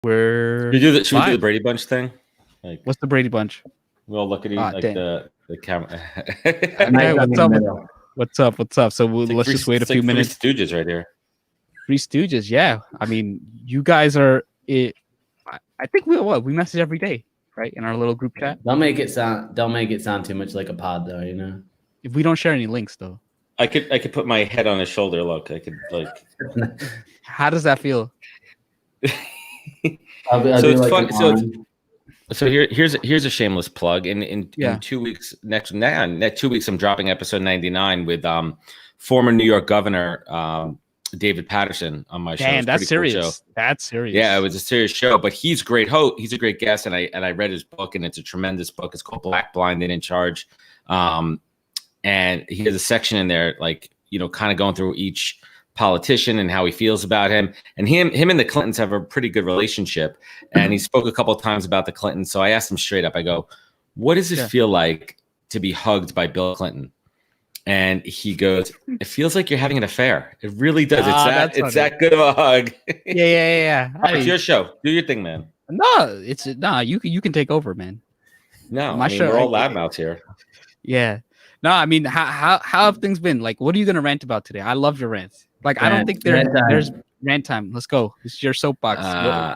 We're Should we do the Brady Bunch thing? Like, what's the Brady Bunch? we all look at each like the camera. Hey, what's up? What's up? What's up? So let's just wait a few minutes. Three Stooges right here. Three Stooges, yeah. I mean, you guys are it. I think we message every day, right, in our little group chat. Don't make it sound too much like a pod, though. You know, if we don't share any links, though, I could put my head on his shoulder. Look, I could like. How does that feel? So it's fun. So here's a shameless plug. In 2 weeks, next 2 weeks, I'm dropping episode 99 with former New York Governor David Patterson on my show. Damn, that's serious. Cool show. That's serious. Yeah, it was a serious show, but he's great. He's a great guest, and I read his book, and it's a tremendous book. It's called Black, Blind, and in Charge. And he has a section in there, like, kind of going through each politician and how he feels about him. And him and the Clintons have a pretty good relationship. And he spoke a couple of times about the Clintons. So I asked him straight up, I go, what does it feel like to be hugged by Bill Clinton? And he goes, it feels like you're having an affair. It really does. It's that good of a hug. Yeah. It's your show. Do your thing, man. You can take over, man. No, we're all loudmouths here. Yeah. No, I mean, how have things been? Like, what are you gonna rant about today? I love your rants. Like, I don't think there's rant time. Let's go. This is your soapbox.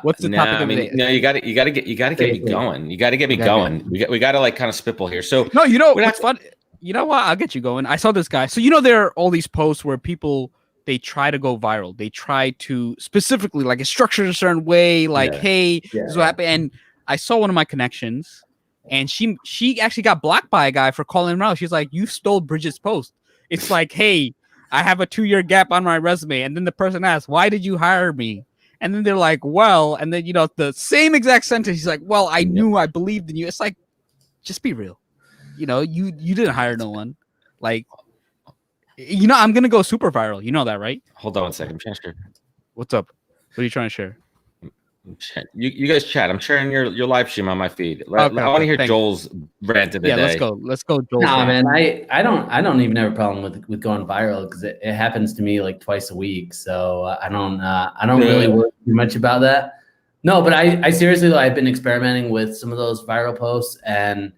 What's the topic of the day? No, you got to get me going. You got to get me going. We got to like kind of spitball here. So no, what's fun? You know what? I'll get you going. I saw this guy. So there are all these posts where people they try to go viral. They try to specifically like it's structured a certain way. Like, hey, this is what happened. And I saw one of my connections. And she actually got blocked by a guy for calling him out. She's like, you stole Bridget's post. It's like, hey, I have a 2-year gap on my resume. And then the person asks, why did you hire me? And then they're like, well, and then, the same exact sentence. He's like, well, I knew I believed in you. It's like, just be real. You didn't hire no one. Like, I'm going to go super viral. You know that, right? Hold on 1 second. Share. What's up? What are you trying to share? You guys chat. I'm sharing your live stream on my feed. I want to hear Joel's rant of the day. Let's go, Joel. Nah, man, I don't even have a problem with going viral because it happens to me like twice a week. So I don't really worry too much about that. No, but I seriously though, I've been experimenting with some of those viral posts, and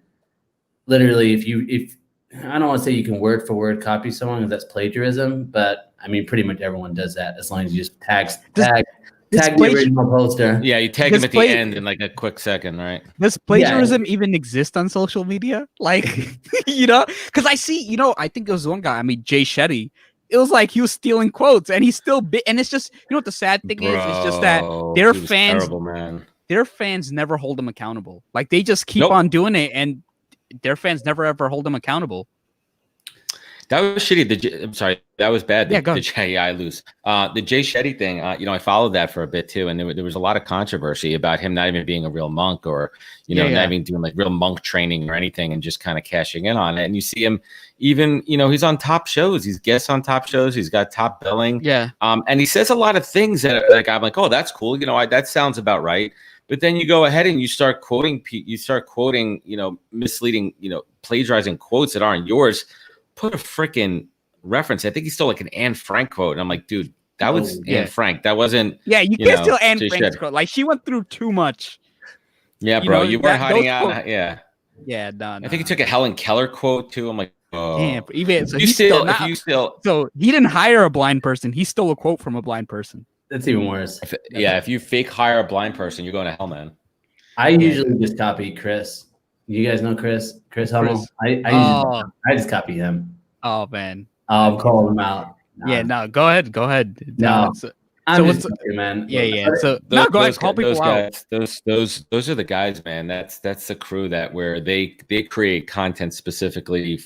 literally if I don't want to say you can word for word copy someone because that's plagiarism, but I mean pretty much everyone does that as long as you just tag the original poster. Yeah, you tag him at the end in like a quick second, right? Does plagiarism even exist on social media? Like, because I see, I think there was one guy, Jay Shetty. It was like he was stealing quotes and he's still and it's just, what the sad thing is? It's just that their fans, terrible, man. Their fans never hold them accountable. Like they just keep on doing it and their fans never ever hold them accountable. That was shitty. I'm sorry. That was bad. I lose. The Jay Shetty thing, I followed that for a bit too. And there was a lot of controversy about him not even being a real monk or, not even doing like real monk training or anything and just kind of cashing in on it. And you see him even, he's on top shows. He's guests on top shows. He's got top billing. Yeah. And he says a lot of things that like, I'm like, oh, that's cool. That sounds about right. But then you go ahead and you start quoting, misleading, plagiarizing quotes that aren't yours. Put a freaking reference. I think he stole like an Anne Frank quote. And I'm like, dude, that was Anne Frank. That wasn't. Yeah, you can't steal Anne Frank's quote. Like she went through too much. Yeah, bro. You weren't hiding out. Yeah, no. I think he took a Helen Keller quote too. I'm like, oh. Damn. Even so, so he didn't hire a blind person. He stole a quote from a blind person. That's even worse. If you fake hire a blind person, you're going to hell, man. I usually just copy Chris. You guys know Chris Hummel? I just copy him. Oh man. I'm calling him out. No. Yeah, no, go ahead. No. I'm just joking, man. Yeah. So go ahead, call people out. Those are the guys, man. That's the crew where they create content specifically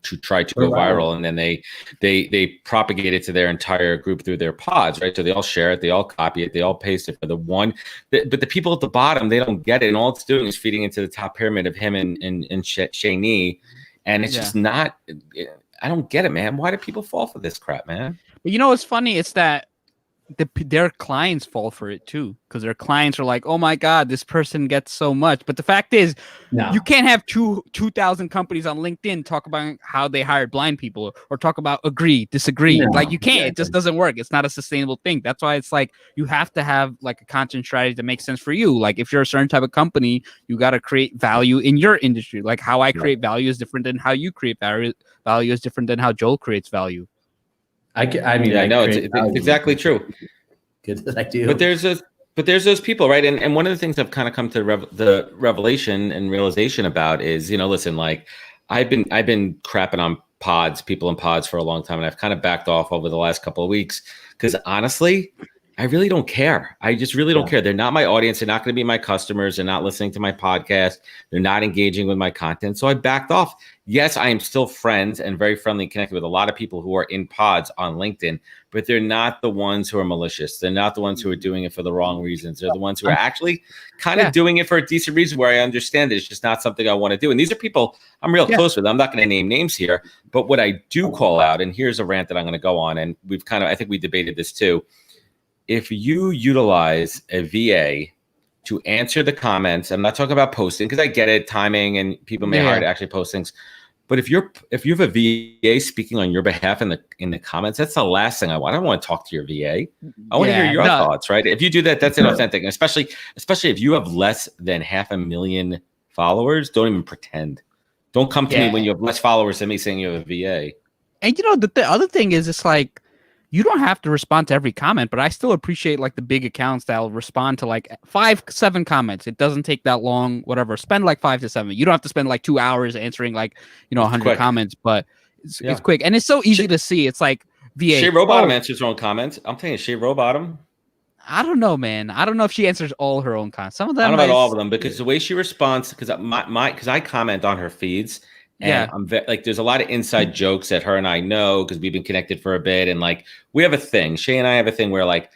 to try to go viral, and then they propagate it to their entire group through their pods, right? So they all share it, they all copy it, they all paste it for the one. But the people at the bottom, they don't get it, and all it's doing is feeding into the top pyramid of him and Shani, and it's just not. I don't get it, man. Why do people fall for this crap, man? But what's funny? It's that their clients fall for it too, because their clients are like, oh my god, this person gets so much. But the fact is, you can't have 2,000 companies on LinkedIn talk about how they hired blind people, or talk about agree, disagree. Like, you can't. Exactly. It just doesn't work. It's not a sustainable thing. That's why it's like you have to have like a content strategy that makes sense for you. Like, if you're a certain type of company, you got to create value in your industry. Like, how I create value is different than how you create value. Value is different than how Joel creates value. I know it's exactly true. Good, I do. But there's those people, right? And one of the things I've kind of come to the revelation and realization about is, listen, like I've been crapping on people in pods for a long time, and I've kind of backed off over the last couple of weeks because honestly, I really don't care. I just really don't care. They're not my audience. They're not going to be my customers. They're not listening to my podcast. They're not engaging with my content. So I backed off. Yes, I am still friends and very friendly and connected with a lot of people who are in pods on LinkedIn, but they're not the ones who are malicious. They're not the ones who are doing it for the wrong reasons. They're the ones who are actually kind of doing it for a decent reason where I understand it. It's just not something I want to do. And these are people I'm real close with. I'm not going to name names here, but what I do call out, and here's a rant that I'm going to go on, and I think we debated this too. If you utilize a VA to answer the comments, I'm not talking about posting because I get it, timing, and people may hire to actually post things. But if you have a VA speaking on your behalf in the comments, that's the last thing I want. I don't want to talk to your VA. I want to hear your thoughts, right? If you do that, that's inauthentic. And especially if you have less than 500,000 followers, don't even pretend. Don't come to me when you have less followers than me saying you have a VA. And the other thing is, it's like, you don't have to respond to every comment, but I still appreciate like the big accounts that'll respond to like 5-7 comments. It doesn't take that long, whatever. Spend like 5 to 7. You don't have to spend like 2 hours answering like, 100 comments, but it's quick. And it's so easy to see. It's like VA. Shay Rowbottom answers her own comments. I'm thinking Shay Rowbottom. I don't know, man. I don't know if she answers all her own comments. Some of them. I don't know about all of them, because the way she responds, because I comment on her feeds. And I'm there's a lot of inside jokes that her and I know because we've been connected for a bit. And like, we have a thing. Shay and I have a thing where like,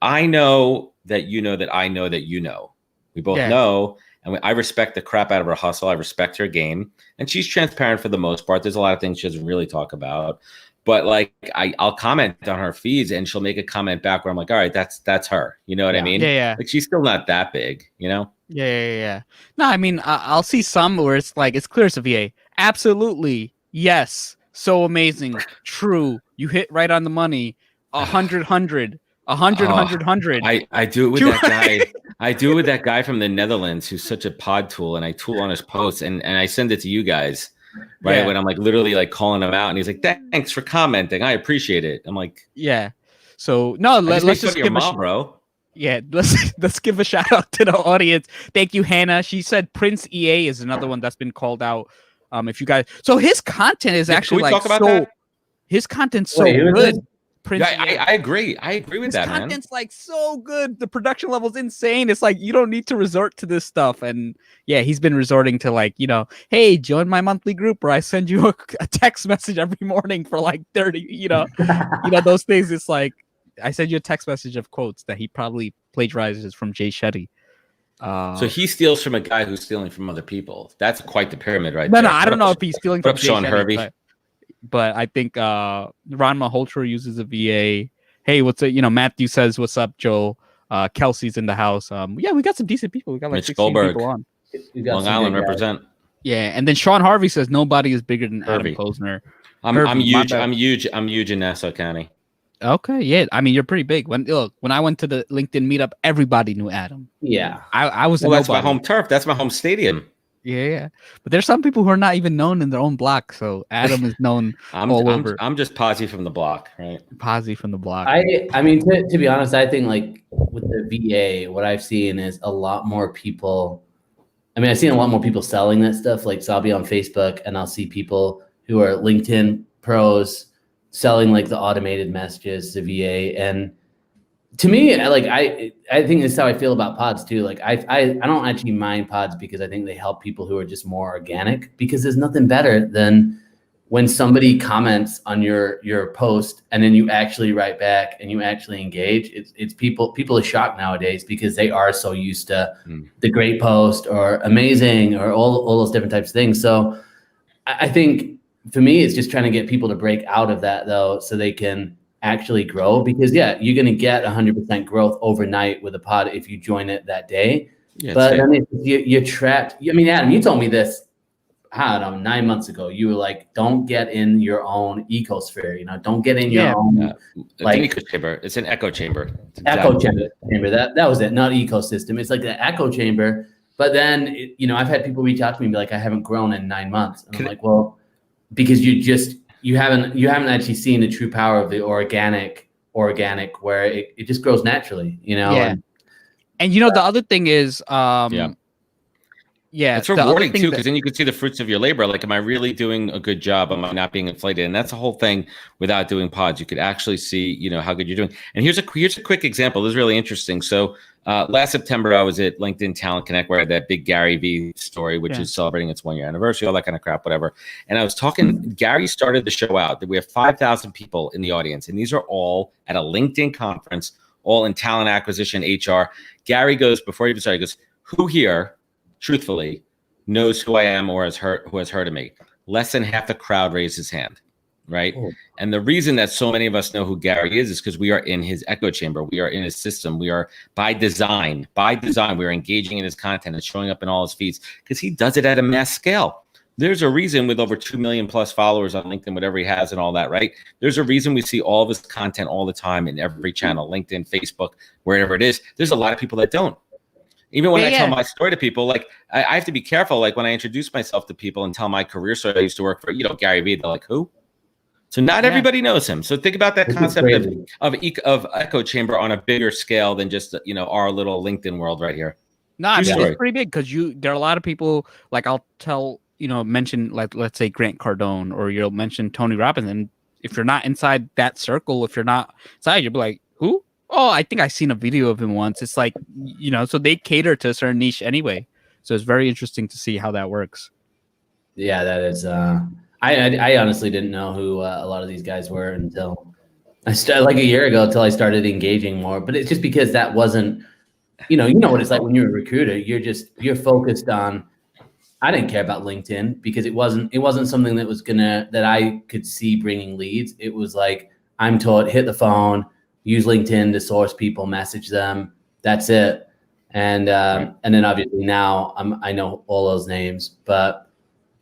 I know that you know that I know that you know. We both know. And I respect the crap out of her hustle. I respect her game. And she's transparent for the most part. There's a lot of things she doesn't really talk about. But like, I'll comment on her feeds and she'll make a comment back where I'm like, all right, that's her. You know what I mean? Yeah. Like, she's still not that big, Yeah. No, I mean, I'll see some where it's like, it's clear it's a VA. Absolutely. Yes. So amazing. True. You hit right on the money. 100. I do it with that guy. I do it with that guy from the Netherlands who's such a pod tool, and I tool on his posts and I send it to you guys, right? Yeah. When I'm like literally like calling him out, and he's like, thanks for commenting. I appreciate it. I'm like, yeah. So no, let's just give mom, bro. Yeah, let's give a shout out to the audience. Thank you, Hannah. She said Prince EA is another one that's been called out. If you guys, so his content is actually like talk about that? His content's so good. Prince, I agree. I agree with that, man. His content's like so good. The production level's insane. It's like you don't need to resort to this stuff. And yeah, he's been resorting to like, hey, join my monthly group where I send you a text message every morning for like 30, those things. It's like I send you a text message of quotes that he probably plagiarizes from Jay Shetty. So he steals from a guy who's stealing from other people. That's quite the pyramid, right? No, I don't know if he's stealing from Sean Hervey. But I think Ron Malhotra uses a VA. Hey, what's it? Matthew says, "What's up, Joel?" Kelsey's in the house. We got some decent people. We got like Mitch 16 Goldberg. people on. Long Island represent. Yeah, and then Sean Harvey says nobody is bigger than Hervey. Adam Posner. I'm huge. I'm huge in Nassau County. Okay, yeah. I mean, you're pretty big. When I went to the LinkedIn meetup, everybody knew Adam. Yeah, I was. Well, that's my home turf. That's my home stadium. Yeah. But there's some people who are not even known in their own block. So Adam is known all over. I'm just Posy from the block, right? Posy from the block. I mean, to be honest, I think like with the VA, what I've seen is a lot more people. I mean, I've seen a lot more people selling that stuff. Like, so I'll be on Facebook and I'll see people who are LinkedIn pros selling like the automated messages to VA. And to me, like I think this is how I feel about pods too. Like I don't actually mind pods because I think they help people who are just more organic, because there's nothing better than when somebody comments on your post and then you actually write back and you actually engage. It's people are shocked nowadays because they are so used to the great post or amazing or all those different types of things. So I think for me, it's just trying to get people to break out of that though, so they can actually grow, because you're going to get 100% growth overnight with a pod if you join it that day. But then if you're trapped. I mean, Adam, you told me this, I don't know, 9 months ago. You were like, don't get in your own ecosphere, don't get in your own like echo chamber. It's an echo chamber. Echo chamber. That was it, not ecosystem. It's like an echo chamber. But then I've had people reach out to me and be like, I haven't grown in 9 months. And I'm like, well, because you haven't actually seen the true power of the organic where it just grows naturally, And the other thing is, it's rewarding too, because then you can see the fruits of your labor. Like, am I really doing a good job? Am I not being inflated? And that's the whole thing without doing pods. You could actually see, how good you're doing. And here's a quick example. This is really interesting. So last September, I was at LinkedIn Talent Connect, where I had that big Gary V story, which is celebrating its 1 year anniversary, all that kind of crap, whatever. And I was talking, Gary started the show out that we have 5,000 people in the audience, and these are all at a LinkedIn conference, all in talent acquisition, HR. Gary goes, before he even started, he goes, who here, truthfully, knows who I am or who has heard of me? Less than half the crowd raised his hand, right? Oh. And the reason that so many of us know who Gary is because we are in his echo chamber. We are in his system. We are by design, we are engaging in his content and showing up in all his feeds because he does it at a mass scale. There's a reason with over 2 million plus followers on LinkedIn, whatever he has and all that, right? There's a reason we see all of his content all the time in every channel, LinkedIn, Facebook, wherever it is. There's a lot of people that don't. Even when I tell my story to people, like I have to be careful. Like when I introduce myself to people and tell my career story, I used to work for, Gary Vee. They're like, who? So not everybody knows him. So think about that concept of echo chamber on a bigger scale than just, our little LinkedIn world right here. No, I mean, it's pretty big because there are a lot of people, like I'll tell, mention, like, let's say Grant Cardone, or you'll mention Tony Robbins. And if you're not inside that circle, if you're not inside, you'll be like, who? Oh, I think I've seen a video of him once. It's like, so they cater to a certain niche anyway. So it's very interesting to see how that works. Yeah, that is. I honestly didn't know who a lot of these guys were until I started, like a year ago, until I started engaging more. But it's just because that wasn't, you know what it's like when you're a recruiter. You're focused on. I didn't care about LinkedIn because it wasn't something that I could see bringing leads. It was like, I'm taught, hit the phone, use LinkedIn to source people, message them. That's it. And then obviously now I know all those names, but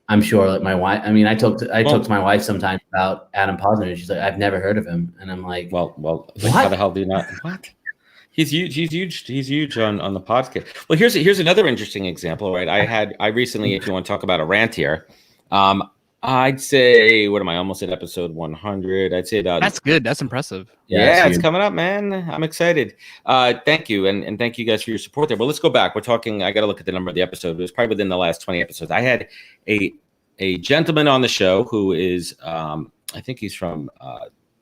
I'm sure like my wife. I mean, I talk to my wife sometimes about Adam Posner. She's like, I've never heard of him, and I'm like, well, how the hell do you not? What? He's huge. He's huge on the podcast. Well, here's another interesting example, right? I recently, if you want to talk about a rant here, I'd say, what am I, almost at episode 100? I'd say about... That's good. That's impressive. Yeah, it's coming up, man. I'm excited. Thank you. And thank you guys for your support there. But let's go back. We're talking, I got to look at the number of the episode. It was probably within the last 20 episodes. I had a gentleman on the show who is, I think he's from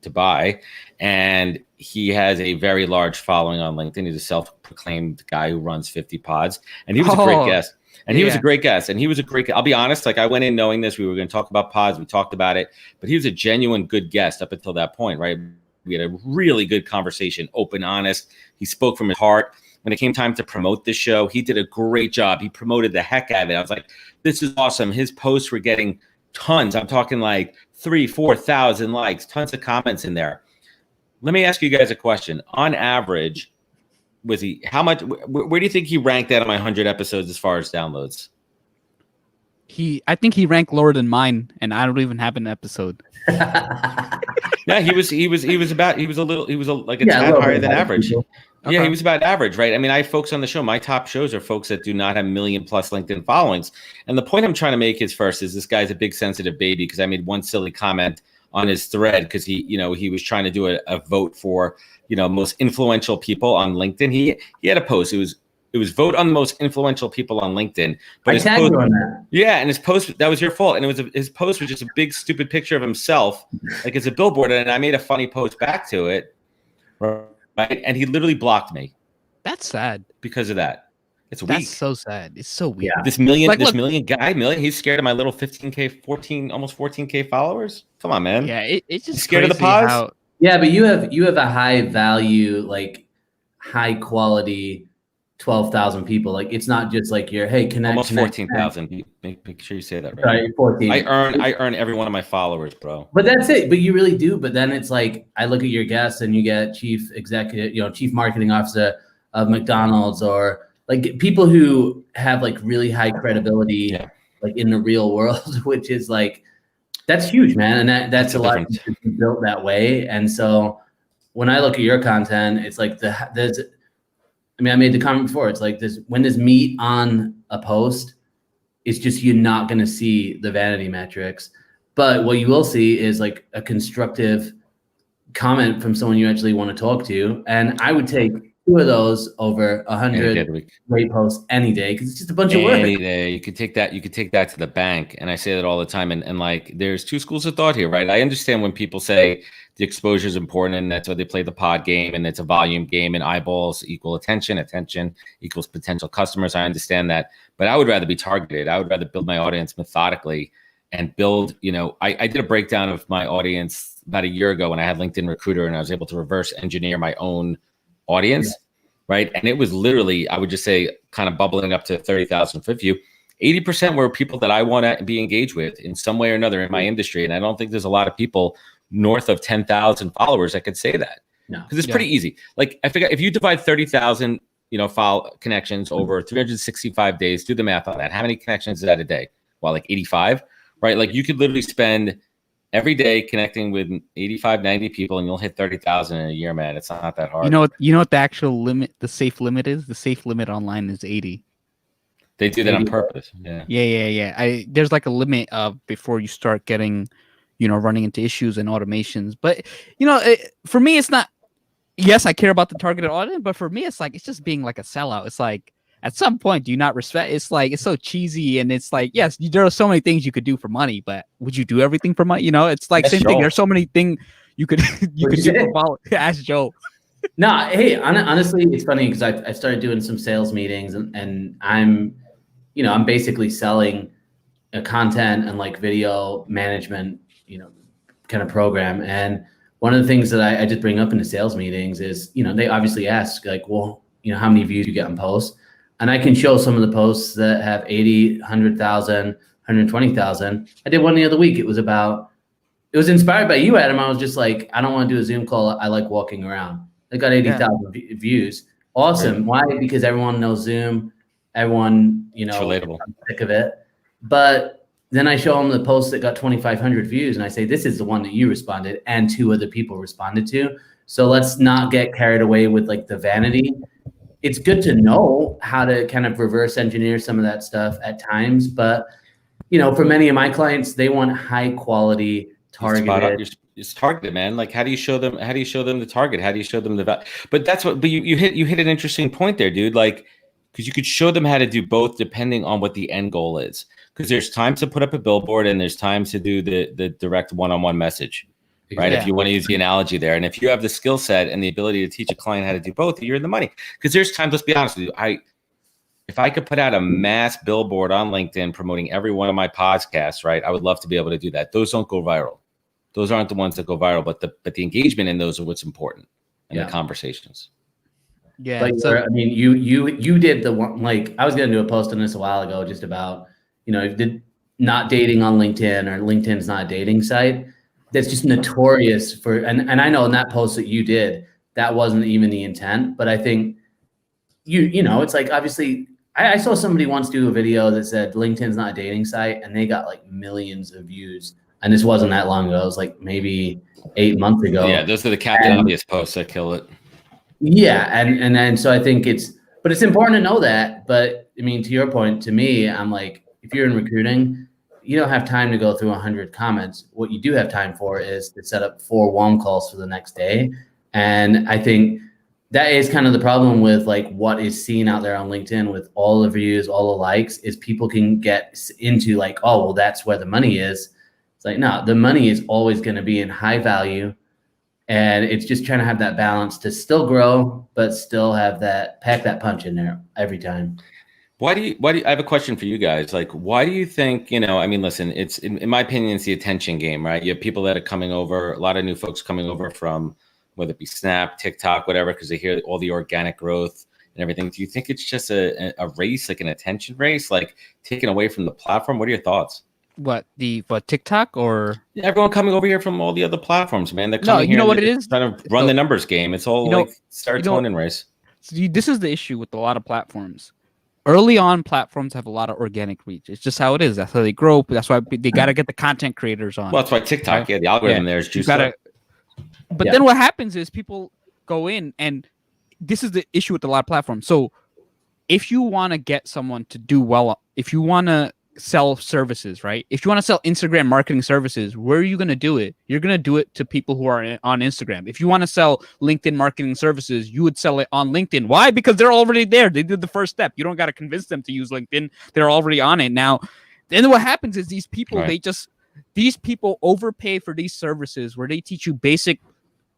Dubai, and he has a very large following on LinkedIn. He's a self-proclaimed guy who runs 50 pods, and he was a great guest. And he was a great guest, and he was a great. I'll be honest, like I went in knowing this, we were going to talk about pods. We talked about it, but he was a genuine good guest up until that point, right? We had a really good conversation, open, honest. He spoke from his heart. When it came time to promote this show, he did a great job. He promoted the heck out of it. I was like, this is awesome. His posts were getting tons. I'm talking like 3,000-4,000 likes, tons of comments in there. Let me ask you guys a question. On average, was he, how much, where do you think he ranked out of my 100 episodes as far as downloads? I think he ranked lower than mine, and I don't even have an episode. Yeah, he was like a tad higher than average. Okay. Yeah, he was about average, right? I mean, I have folks on the show. My top shows are folks that do not have million plus LinkedIn followings. And the point I'm trying to make is this guy's a big sensitive baby, because I made one silly comment on his thread because he was trying to do a vote for, most influential people on LinkedIn. He had a post. It was vote on the most influential people on LinkedIn. But I tagged you on that. Yeah, and his post, that was your fault. And his post was just a big stupid picture of himself, like it's a billboard. And I made a funny post back to it, right? And he literally blocked me. That's sad. Because of that. It's weak. That's so sad. It's so weird. Yeah. This million guy, he's scared of my little 15K, almost 14K followers. Come on, man. Yeah, it's just scared of the pause. Yeah, but you have a high value, like high quality 12,000 people. Like, it's not just like your, hey, connect. Almost 14,000. Make sure you say that right. Sorry, 14. I earn every one of my followers, bro. But that's it. But you really do. But then it's like, I look at your guests and you get chief marketing officer of McDonald's, or like people who have like really high credibility, like in the real world, which is like, that's huge, man. And that's a lot built that way. And so when I look at your content, it's like I made the comment before. It's like when there's meat on a post, it's just, you're not going to see the vanity metrics. But what you will see is like a constructive comment from someone you actually want to talk to. And I would take 2 of those over 100 great posts any day, because it's just a bunch of work. Any day. You could take that to the bank. And I say that all the time. And like, there's 2 schools of thought here, right? I understand when people say the exposure is important, and that's why they play the pod game, and it's a volume game, and eyeballs equal attention equals potential customers. I understand that, but I would rather be targeted. I would rather build my audience methodically and build, I did a breakdown of my audience about a year ago when I had LinkedIn Recruiter, and I was able to reverse engineer my own audience, right? And it was literally, I would just say, kind of bubbling up to 30,000 foot view. 80% were people that I want to be engaged with in some way or another in my industry. And I don't think there's a lot of people north of 10,000 followers that could say that. No, because it's pretty easy. Like, I figure if you divide 30,000, follow connections over 365 days, do the math on that. How many connections is that a day? Well, like 85, right? Like, you could literally spend every day connecting with 85, 90 people, and you'll hit 30,000 in a year, man. It's not that hard. You know what the actual limit, the safe limit is? The safe limit online is 80. They do that on purpose. Yeah. There's like a limit before you start getting, running into issues and automations. But, for me, it's not, yes, I care about the targeted audience, but for me, it's like, it's just being like a sellout. It's like, at some point, do you not respect? It's like, it's so cheesy. And it's like, yes, there are so many things you could do for money, but would you do everything for money? It's like, same thing. There's so many things you could do for money. Ask Joe. No, hey, honestly, it's funny because I started doing some sales meetings, and I'm basically selling a content and like video management, kind of program. And one of the things that I just bring up in the sales meetings is, they obviously ask like, well, how many views you get on posts? And I can show some of the posts that have 80, 100,000, 120,000. I did one the other week. It was inspired by you, Adam. I was just like, I don't want to do a Zoom call. I like walking around. It got 80,000 views. Awesome. Why? Because everyone knows Zoom. Everyone, it's relatable. I'm sick of it. But then I show them the post that got 2,500 views, and I say, this is the one that you responded and 2 other people responded to. So let's not get carried away with like the vanity. It's good to know how to kind of reverse engineer some of that stuff at times. But, for many of my clients, they want high quality targeted. It's targeted, man. Like, how do you show them the target? How do you show them the value? But you hit an interesting point there, dude. Like, because you could show them how to do both depending on what the end goal is. Because there's times to put up a billboard and there's times to do the direct one-on-one message, right? If you want to use the analogy there. And if you have the skill set and the ability to teach a client how to do both, you're in the money. Because there's times, let's be honest with you, if I could put out a mass billboard on LinkedIn promoting every one of my podcasts, right, I would love to be able to do that. Those don't go viral. Those aren't the ones that go viral, but the engagement in those are what's important, and the conversations. Yeah. But so, you did the one, like, I was going to do a post on this a while ago, just about, not dating on LinkedIn, or LinkedIn's not a dating site. That's just notorious for, and I know in that post that you did, that wasn't even the intent, but I think it's like, obviously I saw somebody once do a video that said LinkedIn's not a dating site, and they got like millions of views. And this wasn't that long ago. It was like maybe 8 months ago. Yeah. Those are the Captain Obvious posts that kill it. Yeah. And so I think it's important to know that. But I mean, to your point, to me, I'm like, if you're in recruiting, you don't have time to go through 100 comments. What you do have time for is to set up 4 warm calls for the next day. And I think that is kind of the problem with like what is seen out there on LinkedIn with all the views, all the likes, is people can get into like, oh, well, that's where the money is. It's like, no, the money is always going to be in high value. And it's just trying to have that balance to still grow, but still have pack that punch in there every time. Why do you, I have a question for you guys. Like, why do you think, listen, it's in my opinion, it's the attention game, right? You have people that are coming over, a lot of new folks coming over from, whether it be Snap, TikTok, whatever, because they hear all the organic growth. and everything. Do you think it's just a race, like an attention race, like taken away from the platform? What are your thoughts? What TikTok or everyone coming over here from all the other platforms, man? They're coming here. You know what it is? Trying to run the numbers game. It's all like serotonin race. See, this is the issue with a lot of platforms. Early on, platforms have a lot of organic reach. It's just how it is. That's how they grow. That's why they got to get the content creators on. Well, that's why TikTok, the algorithm there is juiced up. But then what happens is people go in, and this is the issue with a lot of platforms. So if you want to get someone to do well, if you want to sell services, right? If you want to sell Instagram marketing services, where are you going to do it? You're going to do it to people who are on Instagram. If you want to sell LinkedIn marketing services, you would sell it on LinkedIn. Why? Because they're already there. They did the first step. You don't got to convince them to use LinkedIn. They're already on it. Now, then what happens is these people, these people overpay for these services where they teach you basic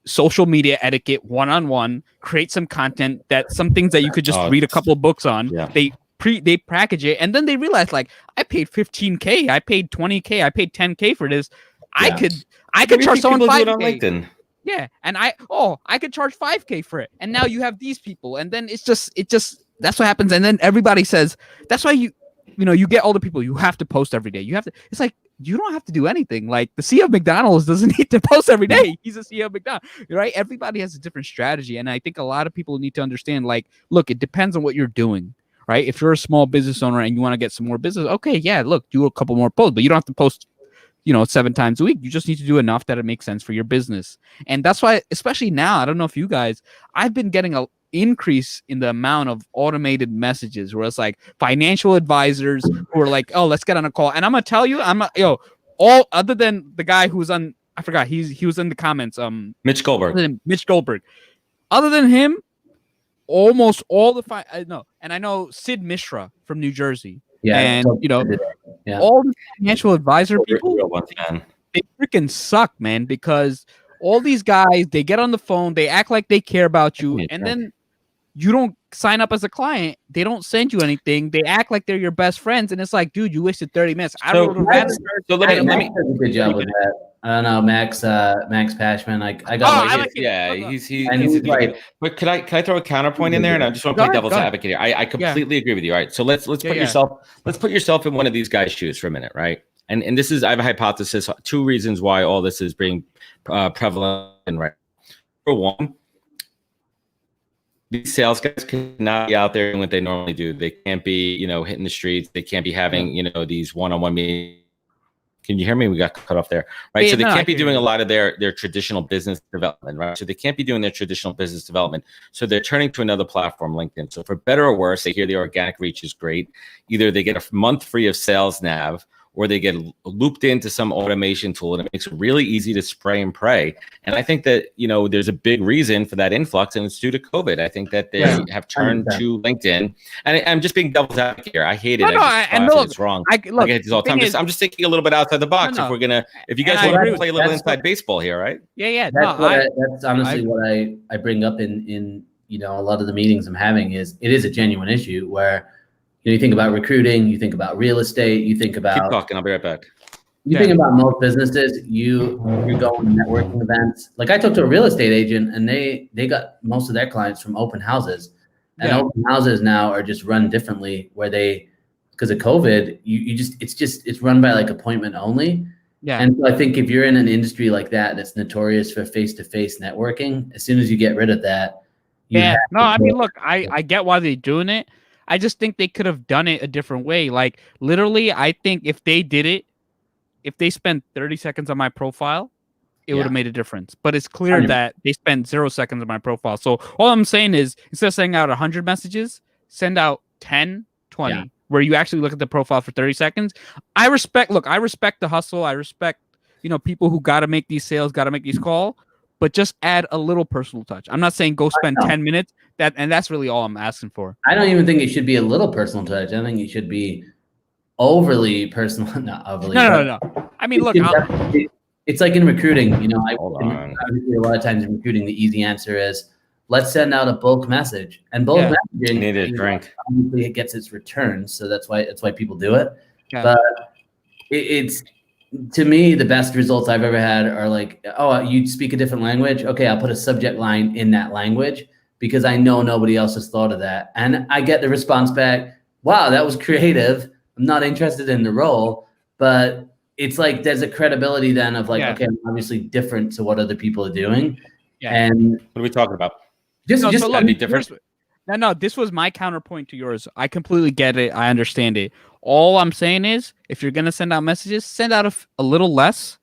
social media etiquette one-on-one, create some content some things that you could just read a couple of books on. They package it, and then they realize, like, I paid $15K, I paid $20K, I paid $10K for this. I could charge someone $5K. Yeah, and I could charge $5K for it. And now you have these people, and then it just that's what happens. And then everybody says that's why you get all the people. You have to post every day. You have to. It's like you don't have to do anything. Like the CEO of McDonald's doesn't need to post every day. He's a CEO of McDonald's, right? Everybody has a different strategy, and I think a lot of people need to understand. Like, look, it depends on what you're doing. Right? If you're a small business owner and you want to get some more business, okay, yeah, look, do a couple more posts, but you don't have to post, 7 times a week. You just need to do enough that it makes sense for your business. And that's why, especially now, I don't know if you guys, I've been getting an increase in the amount of automated messages where it's like financial advisors who are like, oh, let's get on a call. And I'm going to tell you, all other than the guy who's on, I forgot, he was in the comments. Mitch Goldberg. Other than him, almost all the and I know Sid Mishra from New Jersey, and all the financial advisor people, they freaking suck, man, because all these guys, they get on the phone, they act like they care about you, and then you don't sign up as a client, they don't send you anything, they act like they're your best friends, and it's like, dude, you wasted 30 minutes. I don't know. So let me do a good job with that. I don't know, Max Pashman. I got. He's like. But can I throw a counterpoint in there? And I just want to play devil's advocate here. I completely agree with you. All right, so let's put yourself in one of these guys' shoes for a minute, right? And this is, I have a hypothesis. 2 reasons why all this is being prevalent, right? For one, these sales guys cannot be out there doing what they normally do. They can't be, hitting the streets. They can't be having, these one-on-one meetings. Can you hear me? We got cut off there, right? So they can't be doing a lot of their traditional business development, right? So they can't be doing their traditional business development. So they're turning to another platform, LinkedIn. So for better or worse, they hear the organic reach is great. Either they get a month free of sales nav, or they get looped into some automation tool, and it makes it really easy to spray and pray. And I think that, there's a big reason for that influx, and it's due to COVID. I think that they have turned to LinkedIn. And I'm just being devil's advocate here. I hate it. It's wrong. I get this all the time. I'm just thinking a little bit outside the box. If you guys want to play a little inside baseball here, right? Yeah. That's honestly what I bring up in a lot of the meetings I'm having. Is it is a genuine issue where you think about recruiting, you think about real estate, you think about. Keep talking. I'll be right back. You think about most businesses. You're going to networking events. Like I talked to a real estate agent, and they got most of their clients from open houses, and open houses now are just run differently. Where because of COVID, it's run by like appointment only. Yeah. And so I think if you're in an industry like that's notorious for face-to-face networking, as soon as you get rid of that. Look, I get why they're doing it. I just think they could have done it a different way. Like literally, I think if they did it, if they spent 30 seconds on my profile, it would have made a difference. But it's clear that they spent 0 seconds on my profile. So all I'm saying is, instead of sending out 100 messages, send out 10, 20, where you actually look at the profile for 30 seconds. I respect the hustle. I respect, people who got to make these sales, got to make these calls. But just add a little personal touch. I'm not saying go spend 10 minutes. That's really all I'm asking for. I don't even think it should be a little personal touch. I think it should be overly personal. Not overly. No. I mean, look, it's like in recruiting. Obviously, a lot of times in recruiting, the easy answer is let's send out a bulk message, and bulk messaging need a drink. Obviously, it gets its returns, so that's why people do it. Yeah. But it's. To me, the best results I've ever had are like, oh, you speak a different language? Okay, I'll put a subject line in that language because I know nobody else has thought of that. And I get the response back, wow, that was creative. I'm not interested in the role, but it's like there's a credibility then of like, okay, I'm obviously different to what other people are doing. Yeah. And what are we talking about? Just gotta be different. No, this was my counterpoint to yours. I completely get it. I understand it. All I'm saying is, if you're going to send out messages, send out a little less,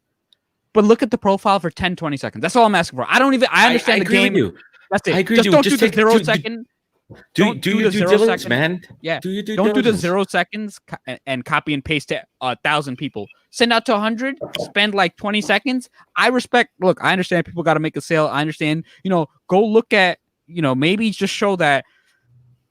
but look at the profile for 10, 20 seconds. That's all I'm asking for. I understand the game. With you. That's it. I agree just with don't you. do the 0 second. Do your due diligence, man. Yeah. Do your due don't diligence. do the 0 seconds and copy and paste to 1,000 people. Send out to 100. Spend like 20 seconds. I understand people got to make a sale. I understand. Go look at. Maybe just show that.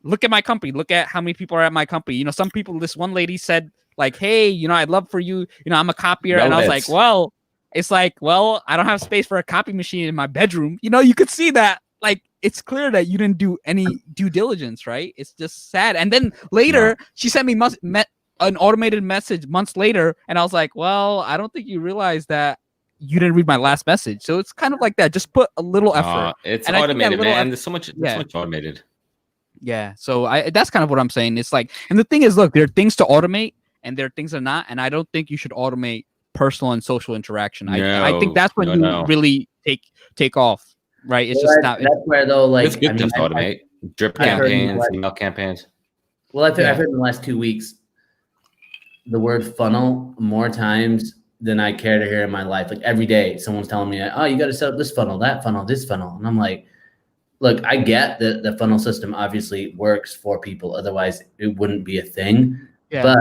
Look at my company. Look at how many people are at my company. Some people. This one lady said like, "Hey, I'd love for you. I'm a copier," and I was like, "Well, it's like, I don't have space for a copy machine in my bedroom." You could see that. Like, it's clear that you didn't do any due diligence, right? It's just sad. And then later, she sent me an automated message months later, and I was like, "Well, I don't think you realize that you didn't read my last message." So it's kind of like that. Just put a little effort. It's automated, man. There's so much automated. Yeah. So that's kind of what I'm saying. It's like, and the thing is, look, there are things to automate and there are things that are not. And I don't think you should automate personal and social interaction. I think that's when you really take off, right? It's just not. That's where though, like, it's good to automate drip campaigns, email campaigns. Well, I've heard in the last 2 weeks the word funnel more times than I care to hear in my life. Like every day, someone's telling me, "Oh, you got to set up this funnel, that funnel, this funnel," and I'm like, look, I get that the funnel system obviously works for people. Otherwise, it wouldn't be a thing. Yeah. But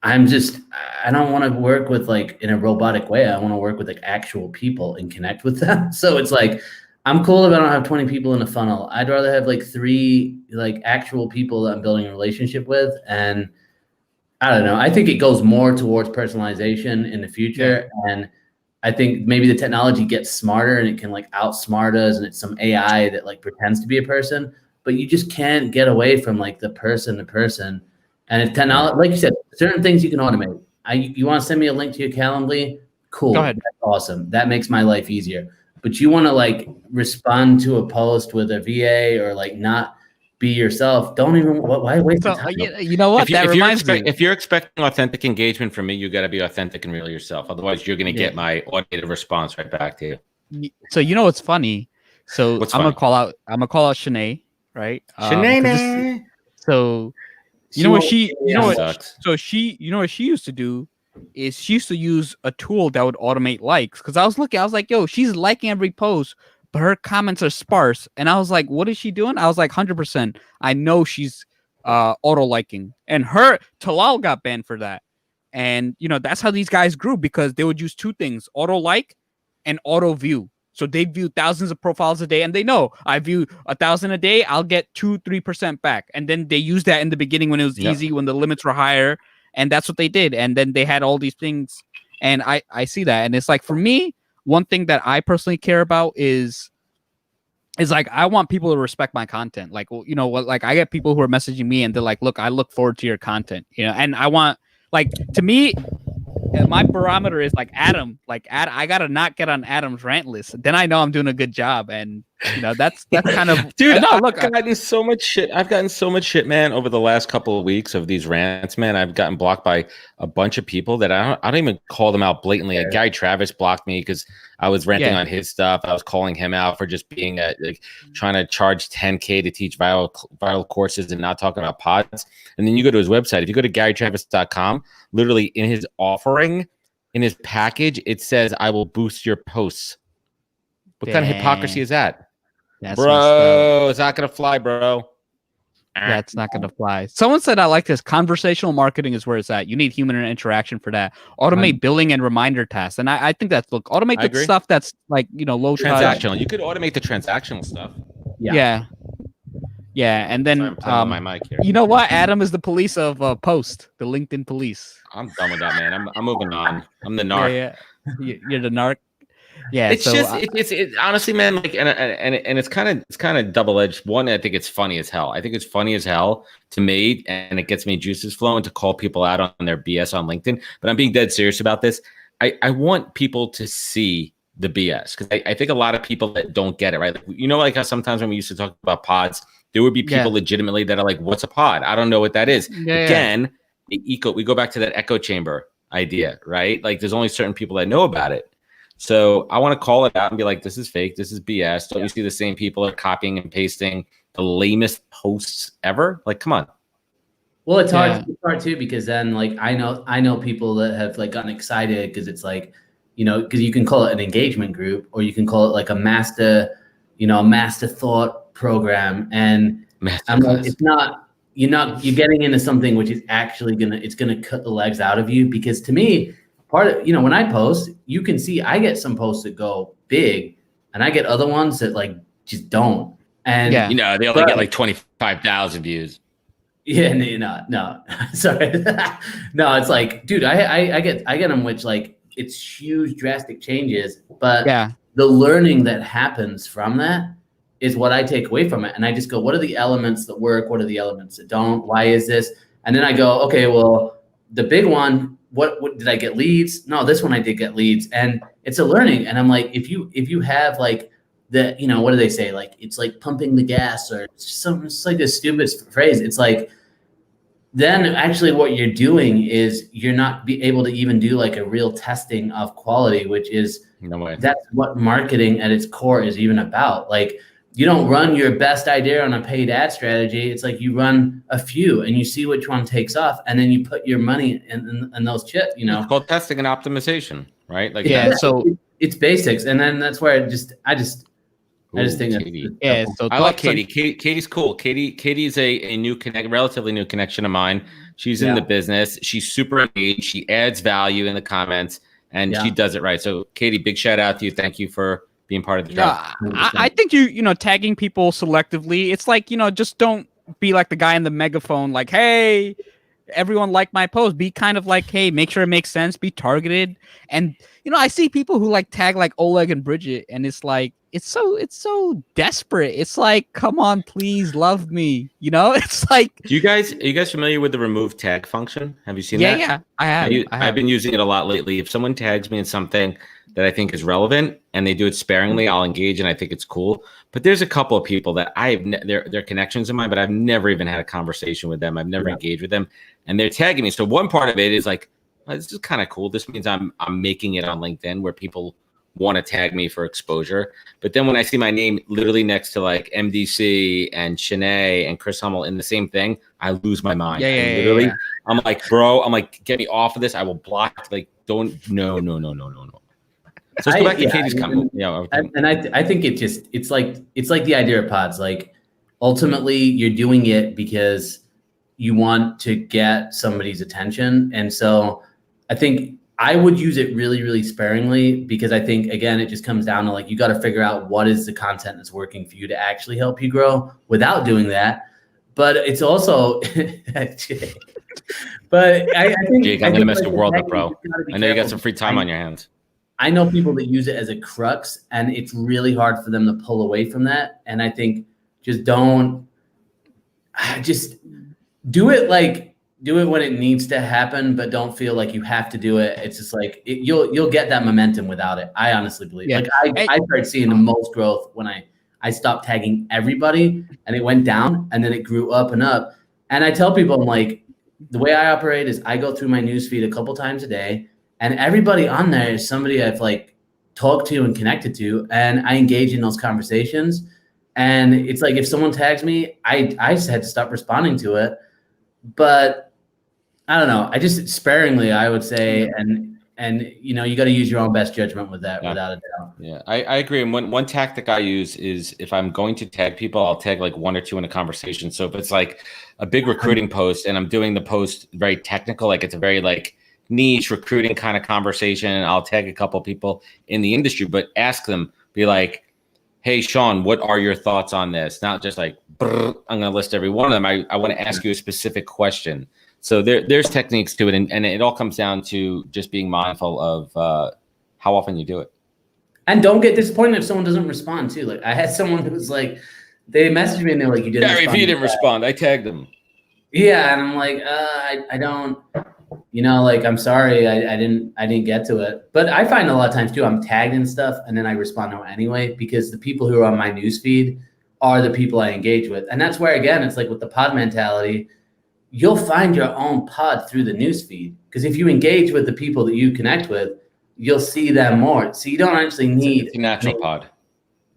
I don't want to work with like in a robotic way. I want to work with like actual people and connect with them. So it's like, I'm cool if I don't have 20 people in a funnel. I'd rather have like 3 like actual people that I'm building a relationship with. And I don't know. I think it goes more towards personalization in the future. Yeah. And I think maybe the technology gets smarter and it can like outsmart us, and it's some AI that like pretends to be a person, but you just can't get away from like the person to person. And if technology, like you said, certain things you can automate. You want to send me a link to your Calendly? Cool. Go ahead. That's awesome. That makes my life easier. But you want to like respond to a post with a VA or like not be yourself. Don't even, why waste the time? You know what? That reminds me. If you're expecting authentic engagement from me, you got to be authentic and real yourself. Otherwise, you're going to get my automated response right back to you. So what's funny? So I'm gonna call out Shanae, right? Shanae. So what she used to do is she used to use a tool that would automate likes. Because I was like, yo, she's liking every post, but her comments are sparse. And I was like, what is she doing? I was like, 100%. I know she's auto liking. And Talal got banned for that. And, that's how these guys grew, because they would use 2 things, auto like and auto view. So they view thousands of profiles a day, and they know I view 1,000 a day, I'll get 2-3% back. And then they used that in the beginning when it was easy, when the limits were higher. And that's what they did. And then they had all these things. And I see that. And it's like, for me, one thing that I personally care about is like, I want people to respect my content. Like, like I get people who are messaging me and they're like, look, I look forward to your content, and I want, like, to me, my barometer is like Adam. Like, I gotta not get on Adam's rant list. Then I know I'm doing a good job. And that's kind of dude. I've gotten so much shit. I've gotten so much shit, man, over the last couple of weeks of these rants, man. I've gotten blocked by a bunch of people that I don't even call them out blatantly. Like, Gary Travis blocked me because I was ranting on his stuff. I was calling him out for just being trying to charge $10K to teach viral courses and not talking about pods. And then you go to his website. If you go to GaryTravis.com, literally in his offering, in his package, it says, "I will boost your posts." What kind of hypocrisy is that? Bro, it's not gonna fly, bro. That's not gonna fly. Someone said, I like this. Conversational marketing is where it's at. You need human interaction for that. Automate billing and reminder tasks. And I think that's, look, automate the stuff that's like, low transactional. You could automate the transactional stuff. Yeah. And then my mic here. You know what? Adam is the police of Post, the LinkedIn police. I'm done with that, man. I'm moving on. I'm the narc. Yeah. You're the narc. Yeah, it's it's honestly, man, like, and it's kind of double-edged. One, I think it's funny as hell. I think it's funny as hell to me, and it gets me juices flowing to call people out on their BS on LinkedIn. But I'm being dead serious about this. I want people to see the BS. Because I think a lot of people that don't get it, right? Like, you know, like how sometimes when we used to talk about pods, there would be people legitimately that are like, what's a pod? I don't know what that is. Again, we go back to that echo chamber idea, right? Like there's only certain people that know about it. So I want to call it out and be like, this is fake. This is BS. Don't you see the same people are copying and pasting the lamest posts ever? Like, come on. Well, it's hard. It's hard too, because then like I know people that have like gotten excited because it's like, you know, because you can call it an engagement group or you can call it like a master thought program. And I'm like, it's not, you're getting into something which is actually gonna cut the legs out of you. Because to me, part of, you know, when I post, you can see I get some posts that go big and I get other ones that like just don't. And you know, they only get like 25,000 views. Yeah, no, sorry. No, it's like, dude, I get them, which like it's huge, drastic changes, but the learning that happens from that is what I take away from it. And I just go, what are the elements that work? What are the elements that don't? Why is this? And then I go, okay, well, the big one, what did I get leads? No, this one I did get leads. And it's a learning. And I'm like, if you have like the, you know, what do they say? Like, it's like pumping the gas or something. It's like a stupid phrase. It's like, then actually what you're doing is you're not be able to even do like a real testing of quality, which is that's what marketing at its core is even about. Like, you don't run your best idea on a paid ad strategy. It's like you run a few and you see which one takes off, and then you put your money in those chips. You know, it's called testing and optimization, right? Like, so it's basics, and then that's where I just think Katie. So I like Katie. Katie's cool. Katie's a new relatively new connection of mine. She's in the business. She's super engaged. She adds value in the comments, and she does it right. So, Katie, big shout out to you. Thank you for being part of the show. I think you know, tagging people selectively. It's like, you know, just don't be like the guy in the megaphone, like, hey, everyone like my post. Be kind of like, hey, make sure it makes sense. Be targeted. And you know, I see people who like tag like Oleg and Bridget, and it's like it's so desperate. It's like, come on, please love me. You know, it's like. Are you guys familiar with the remove tag function? Have you seen that? Yeah, I have. I've been using it a lot lately. If someone tags me in something that I think is relevant and they do it sparingly, I'll engage, and I think it's cool. But there's a couple of people that they're connections of mine, but I've never even had a conversation with them. I've never engaged with them, and they're tagging me. So one part of it is like, oh, this is kind of cool. This means I'm making it on LinkedIn where people want to tag me for exposure. But then when I see my name literally next to like MDC and Shanae and Chris Hummel in the same thing, I lose my mind. Literally, I'm like, bro, get me off of this. I will block. Like, don't. No. So let's go back to Katie's comment. And I think it's like the idea of pods. Like, ultimately, you're doing it because you want to get somebody's attention, and so I think I would use it really, really sparingly, because I think, again, it just comes down to like, you got to figure out what is the content that's working for you to actually help you grow without doing that. But it's also, but I think Jake, I'm going to mess your world up, bro. I know you got some free time on your hands. I know people that use it as a crux, and it's really hard for them to pull away from that. And I think just do it when it needs to happen, but don't feel like you have to do it. It's just like you'll get that momentum without it. I honestly believe. Yeah. Like I started seeing the most growth when I stopped tagging everybody, and it went down, and then it grew up and up. And I tell people, I'm like, the way I operate is I go through my newsfeed a couple times a day, and everybody on there is somebody I've like talked to and connected to, and I engage in those conversations. And it's like, if someone tags me, I just had to stop responding to it. But I don't know. I just sparingly, I would say, and you know, you got to use your own best judgment with that, without a doubt. Yeah, I agree. And one tactic I use is, if I'm going to tag people, I'll tag like one or two in a conversation. So if it's like a big recruiting post and I'm doing the post very technical, like it's a very like niche recruiting kind of conversation, I'll tag a couple people in the industry, but ask them, be like, hey, Sean, what are your thoughts on this? Not just like, I'm going to list every one of them. I want to ask you a specific question. So there's techniques to it, and it all comes down to just being mindful of how often you do it. And don't get disappointed if someone doesn't respond too. Like, I had someone who was like, they messaged me and they're like, you didn't respond. If you didn't respond, I tagged them. Yeah, and I'm like, I don't. like, I'm sorry, I didn't get to it. But I find a lot of times too, I'm tagged in stuff and then I respond to it anyway, because the people who are on my newsfeed are the people I engage with. And that's where, again, it's like with the pod mentality, you'll find your own pod through the newsfeed. Because if you engage with the people that you connect with, you'll see them more. So you don't actually need it's a natural pod.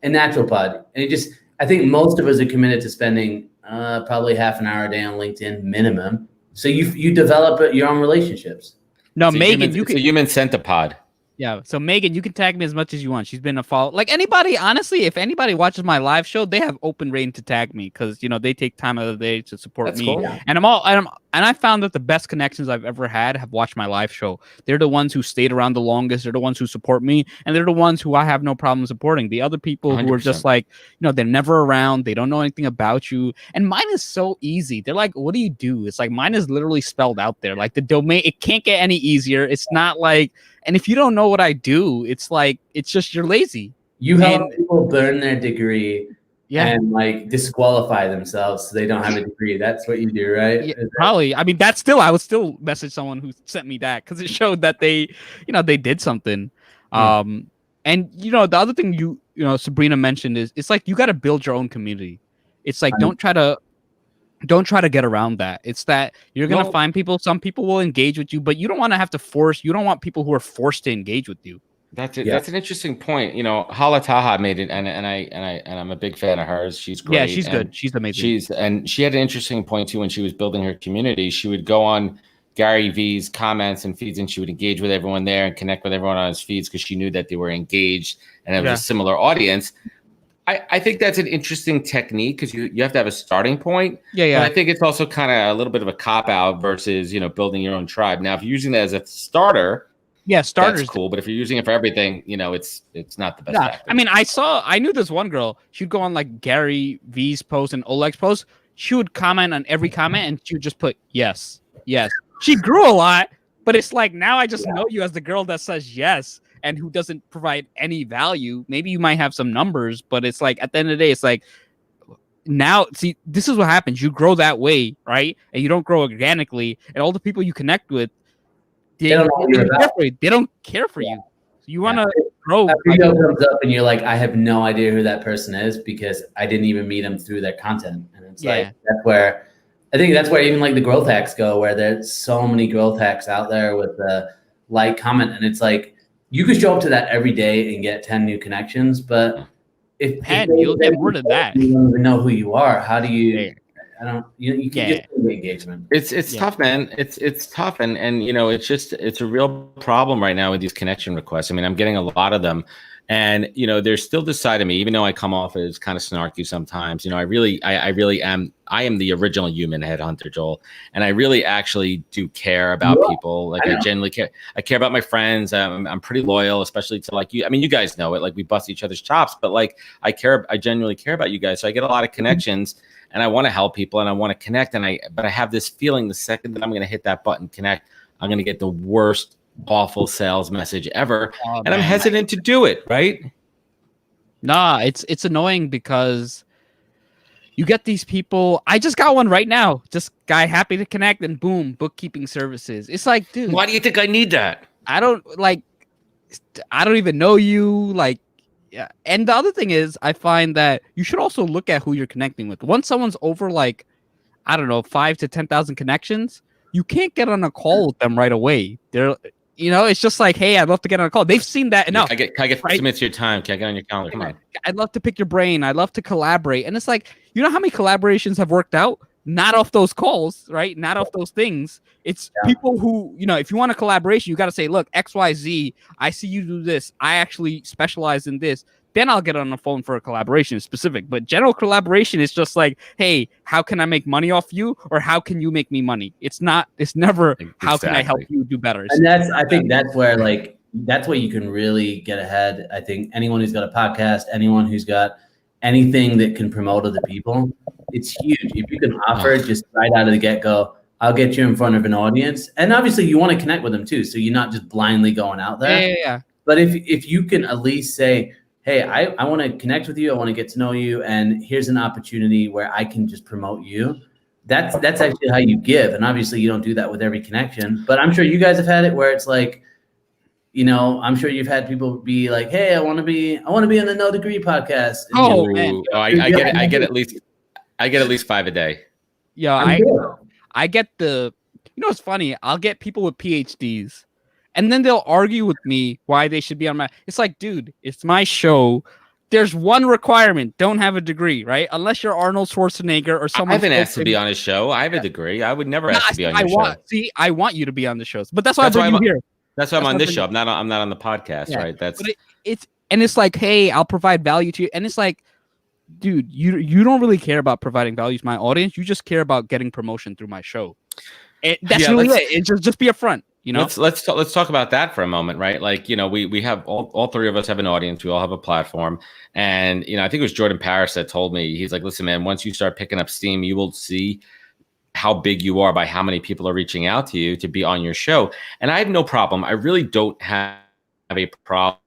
A natural pod. And I think most of us are committed to spending probably half an hour a day on LinkedIn minimum. So you develop your own relationships. No, it's Megan, it's a human centipede. Yeah. So Megan, you can tag me as much as you want. She's been a follow. Like anybody, honestly, if anybody watches my live show, they have open reign to tag me because they take time out of the day to support me. Cool. And I found that the best connections I've ever had have watched my live show. They're the ones who stayed around the longest. They're the ones who support me, and they're the ones who I have no problem supporting. The other people 100%. Who are just like, they're never around. They don't know anything about you. And mine is so easy. They're like, what do you do? It's like mine is literally spelled out there. Like the domain, it can't get any easier. It's not like. And if you don't know what I do, it's like, it's just, you're lazy. You help people burn their degree and like disqualify themselves so they don't have a degree. That's what you do, right? Yeah, probably. I mean, I would still message someone who sent me that because it showed that they did something. And, the other thing Sabrina mentioned is it's like, you got to build your own community. It's like, don't try to get around that. It's that you're going to find people. Some people will engage with you, but you don't want to have to force. You don't want people who are forced to engage with you. That's it. Yeah. That's an interesting point. Hala Taha made it, and I'm a big fan of hers. She's great. Yeah, she's good. She's amazing. She had an interesting point too when she was building her community. She would go on Gary V's comments and feeds, and she would engage with everyone there and connect with everyone on his feeds because she knew that they were engaged and it was a similar audience. I think that's an interesting technique because you have to have a starting point. Yeah. But I think it's also kind of a little bit of a cop-out versus, building your own tribe. Now, if you're using that as a starter, starters that's cool. But if you're using it for everything, it's not the best tactic. I mean, I knew this one girl. She'd go on like Gary V's post and Oleg's post. She would comment on every comment and she would just put yes. She grew a lot, but it's like now I just know you as the girl that says yes. And who doesn't provide any value. Maybe you might have some numbers, but it's like at the end of the day, it's like now, see, this is what happens. You grow that way, right? And you don't grow organically. And all the people you connect with, they don't care for you. So you want to grow. A video comes up and you're like, I have no idea who that person is because I didn't even meet them through their content. And it's like, I think that's where even like the growth hacks go, where there's so many growth hacks out there with the like comment. And it's like, you could show up to that every day and get 10 new connections, but if you'll get more than that. You don't even know who you are. How do you? You can get the engagement. It's tough, man. It's tough, and it's a real problem right now with these connection requests. I mean, I'm getting a lot of them, and there's still this side of me, even though I come off as kind of snarky sometimes. I really am. I am the original human headhunter, Joel, and I really actually do care about people. Like I genuinely care. I care about my friends. I'm pretty loyal, especially to like you. I mean, you guys know it. Like we bust each other's chops, but like I genuinely care about you guys. So I get a lot of connections, and I want to help people, and I want to connect. But I have this feeling the second that I'm going to hit that button, connect, I'm going to get the worst, awful sales message ever, and I'm hesitant to do it. Right? Nah, it's annoying because you get these people. I just got one right now. Just guy happy to connect, and boom, bookkeeping services. It's like, dude, why do you think I need that? I don't even know you. Like, yeah. And the other thing is, I find that you should also look at who you're connecting with. Once someone's over, like, I don't know, 5,000 to 10,000 connections, you can't get on a call with them right away. They're, it's just like, hey, I'd love to get on a call. They've seen that enough. Can I get 5 minutes of your time? Can I get on your calendar? Come on. I'd love to pick your brain. I'd love to collaborate. And it's like, you know how many collaborations have worked out? Not off those calls, right? Not off those things. It's people who, if you want a collaboration, you got to say, look, XYZ, I see you do this. I actually specialize in this. Then I'll get on the phone for a collaboration specific. But general collaboration is just like, hey, how can I make money off you? Or how can you make me money? It's never, exactly. How can I help you do better? And I think that's where that's where you can really get ahead. I think anyone who's got a podcast, anyone who's got anything that can promote other people, it's huge. If you can offer just right out of the get-go, I'll get you in front of an audience. And obviously you want to connect with them too. So you're not just blindly going out there. Yeah. But if you can at least say, hey, I want to connect with you. I want to get to know you. And here's an opportunity where I can just promote you. that's actually how you give. And obviously you don't do that with every connection, but I'm sure you guys have had it where it's like, you know, I'm sure you've had people be like, "Hey, I want to be on the NoDegree podcast." And, Oh, you know, man. I get it. I get at least 5 a day. Yeah, I get the, you know, it's funny. I'll get people with PhDs and then they'll argue with me why they should be on my, it's like, dude, it's my show. There's one requirement. Don't have a degree, right? Unless you're Arnold Schwarzenegger or someone. I haven't asked to be on his show. I have a degree. I would never ask to be on your show. See, I want you to be on the shows, but that's why I bring you here. That's why I'm on this show. I'm not on the podcast, right? That's it's like, hey, I'll provide value to you. And it's like, dude, you don't really care about providing value to my audience. You just care about getting promotion through my show. That's really it. It's just be upfront, you know. Let's talk about that for a moment, right? Like, you know, we have all three of us have an audience. We all have a platform, and you know, I think it was Jordan Parrish that told me, he's like, listen, man, once you start picking up steam, you will see how big you are by how many people are reaching out to you to be on your show. And I have no problem. I really don't have a problem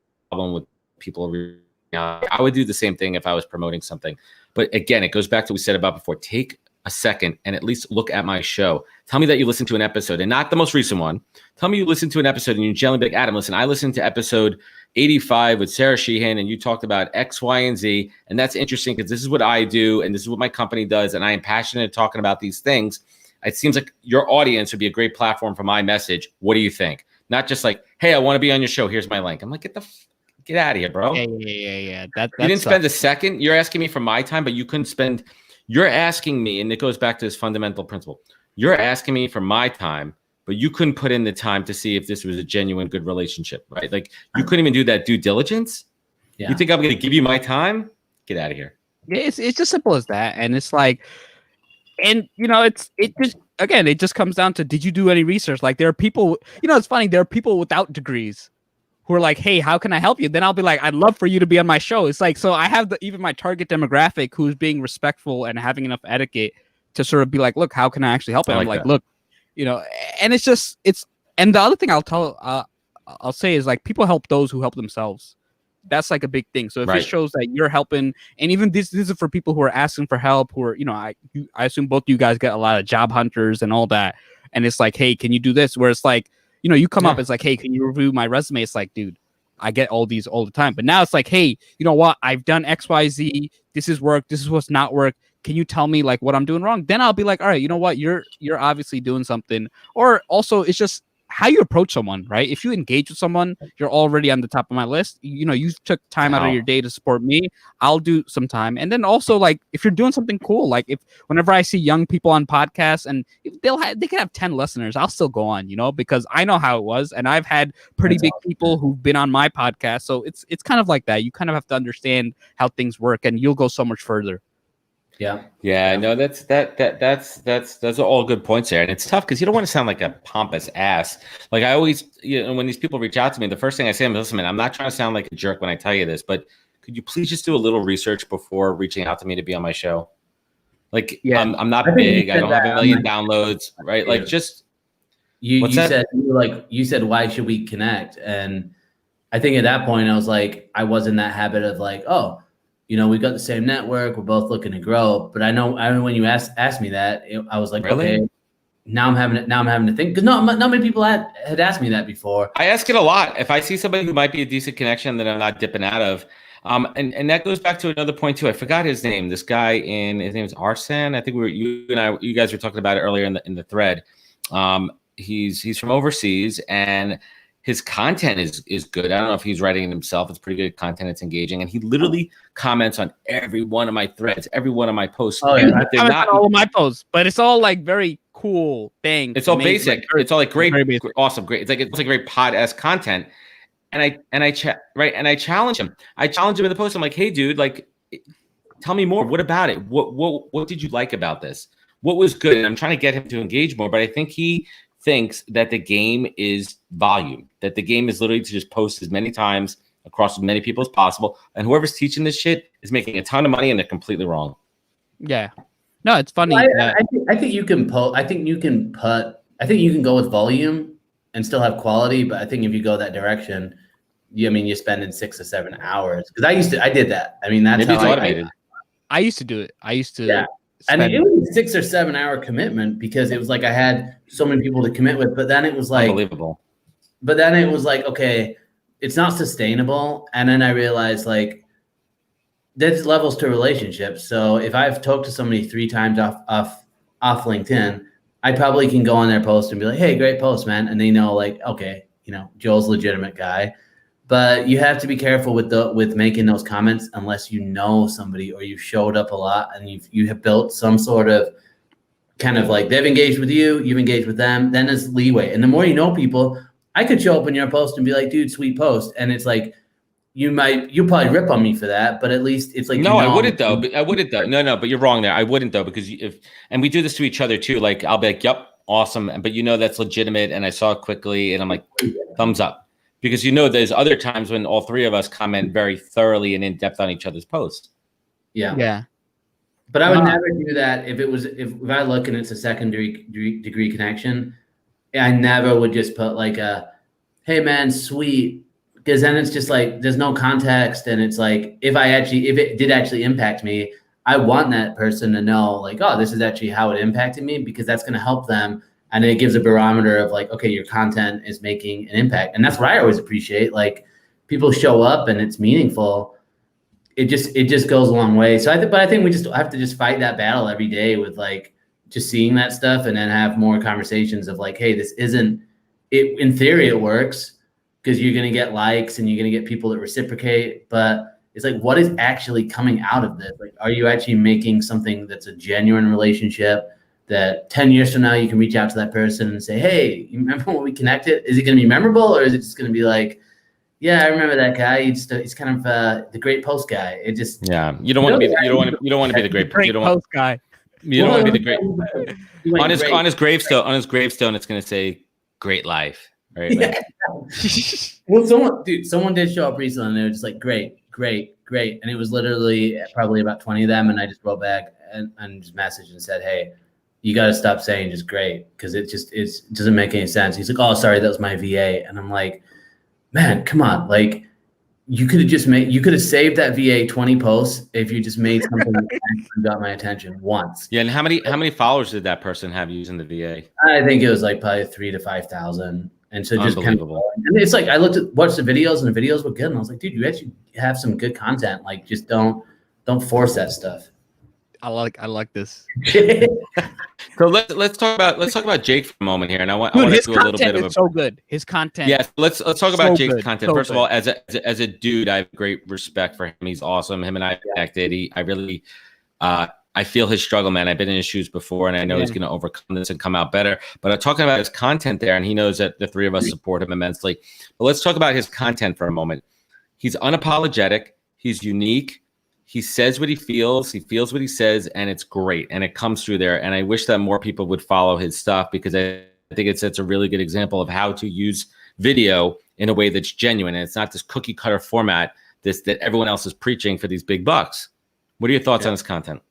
with people reaching out. I would do the same thing if I was promoting something. But again, it goes back to what we said about before. Take a second and at least look at my show. Tell me that you listened to an episode, and not the most recent one. Tell me you listened to an episode and you genuinely be like, Adam, listen, I listened to episode 85 with Sarah Sheehan and you talked about X, Y, and Z. And that's interesting because this is what I do and this is what my company does. And I am passionate talking about these things. It seems like your audience would be a great platform for my message. What do you think? Not just like, hey, I want to be on your show. Here's my link. I'm like, get out of here, bro. Yeah. You didn't spend a second. You're asking me for my time, but you couldn't spend. You're asking me, and it goes back to this fundamental principle. You're asking me for my time, but you couldn't put in the time to see if this was a genuine, good relationship, right? Like you couldn't even do that due diligence. Yeah. You think I'm going to give you my time? Get out of here. Yeah, it's just simple as that, and it's like, and you know, it just comes down to, did you do any research? Like there are people, you know, it's funny. There are people without degrees who are like, hey, how can I help you? Then I'll be like, I'd love for you to be on my show. It's like, so I have even my target demographic who's being respectful and having enough etiquette to sort of be like, look, how can I actually help? And I'm like, look, you know, and and the other thing I'll say is like, people help those who help themselves. That's like a big thing. So if it shows that you're helping, and even this is for people who are asking for help, who are, you know, I assume both you guys get a lot of job hunters and all that. And it's like, hey, can you do this? Where it's like, you know, you come up, it's like, hey, can you review my resume? It's like, dude, I get all these all the time. But now it's like, hey, you know what? I've done X, Y, Z. This is work. This is what's not work. Can you tell me like what I'm doing wrong? Then I'll be like, all right, you know what? You're obviously doing something. Or also, it's just how you approach someone, right? If you engage with someone, you're already on the top of my list. You know, you took time out of your day to support me. I'll do some time. And then also, like, if you're doing something cool, like whenever I see young people on podcasts and they can have 10 listeners, I'll still go on, you know, because I know how it was. And I've had pretty big people who've been on my podcast. So it's kind of like that. You kind of have to understand how things work and you'll go so much further. Yeah. No, that's those are all good points there, and it's tough because you don't want to sound like a pompous ass. Like I always, you know, when these people reach out to me, the first thing I say is, listen, man, I'm not trying to sound like a jerk when I tell you this, but could you please just do a little research before reaching out to me to be on my show? Like, I'm not big, I don't have a million downloads, right? Like, just you said, why should we connect? And I think at that point, I was like, I was in that habit of like, oh, you know, we've got the same network. We're both looking to grow. But I know when you asked me that, I was like, okay, now I'm having to think, because not many people had asked me that before. I ask it a lot. If I see somebody who might be a decent connection that I'm not dipping out of, and that goes back to another point too. I forgot his name. This guy his name is Arsen. I think you guys were talking about it earlier in the thread. He's from overseas and his content is good. I don't know if he's writing it himself. It's pretty good content. It's engaging. And he literally comments on every one of my threads, every one of my posts. Oh, yeah. I not all of my posts, but it's all like very cool things. It's all basic. It's all like great, awesome, great. It's like very pod-esque content. And I challenge him. I challenge him in the post. I'm like, hey, dude, like, tell me more. What about it? What did you like about this? What was good? And I'm trying to get him to engage more, but I think he thinks that the game is volume, that the game is literally to just post as many times across as many people as possible. And whoever's teaching this shit is making a ton of money and they're completely wrong. Yeah. No, it's funny. Well, I think you can I think you can go with volume and still have quality. But I think if you go that direction, you're spending 6 or 7 hours. Because I did that. I mean, that's how I used to do it. And it was a 6 or 7 hour commitment because it was like I had so many people to commit with, but then it was like unbelievable. But then it was like, okay, it's not sustainable. And then I realized like there's levels to relationships. So if I've talked to somebody 3 times off LinkedIn, I probably can go on their post and be like, hey, great post, man. And they know like, okay, Joel's a legitimate guy. But you have to be careful with making those comments unless you know somebody or you showed up a lot and you have built some sort of kind of like they've engaged with you, you've engaged with them, then there's leeway. And the more you know people, I could show up in your post and be like, dude, sweet post. And it's like, you'll probably rip on me for that, but at least it's like, no, I wouldn't though. But I wouldn't though. No, but you're wrong there. I wouldn't though, because and we do this to each other too. Like I'll be like, yep, awesome. But that's legitimate. And I saw it quickly and I'm like, thumbs up. Because there's other times when all 3 of us comment very thoroughly and in depth on each other's posts. Yeah. But I would never do that if I look and it's a secondary degree connection. I never would just put like hey man, sweet. Because then it's just like, there's no context. And it's like, if it did actually impact me, I want that person to know like, oh, this is actually how it impacted me, because that's going to help them. And it gives a barometer of like, okay, your content is making an impact. And that's what I always appreciate. Like people show up and it's meaningful. It just goes a long way. So I think we just have to just fight that battle every day with like just seeing that stuff and then have more conversations of like, hey, this isn't it. In theory, it works because you're going to get likes and you're going to get people that reciprocate. But it's like, what is actually coming out of this? Like, are you actually making something that's a genuine relationship that 10 years from now you can reach out to that person and say, hey, you remember when we connected? Is it going to be memorable, or is it just going to be like, yeah, I remember that guy. He's kind of the great post guy. It just you don't want to be the great post guy. You don't want to be the great on his gravestone. On his gravestone, it's going to say "Great Life." Right? Yeah. Well, someone did show up recently, and they were just like, "Great, great, great," and it was literally probably about 20 of them, and I just wrote back and just messaged and said, "Hey, you got to stop saying just great, because it doesn't make any sense." He's like, "Oh, sorry, that was my VA," and I'm like, man, come on. Like you could have saved that VA 20 posts if you just made something that actually got my attention once. Yeah. And how many followers did that person have using the VA? I think it was like probably 3,000 to 5,000. And so just kind of, and it's like, I watched the videos and the videos were good. And I was like, dude, you actually have some good content. Like just don't force that stuff. I like this. So let's talk about Jake for a moment here, and I want to do a little bit of so good. His content. Yeah, let's talk about Jake's content. First of all, as a dude, I have great respect for him. He's awesome. Him and I connected. I feel his struggle, man. I've been in his shoes before, and I know he's going to overcome this and come out better. But I'm talking about his content there, and he knows that the 3 of us support him immensely. But let's talk about his content for a moment. He's unapologetic. He's unique. He says what he feels what he says, and it's great, and it comes through there. And I wish that more people would follow his stuff, because I think it sets a really good example of how to use video in a way that's genuine, and it's not this cookie cutter format that everyone else is preaching for these big bucks. What are your thoughts on his content?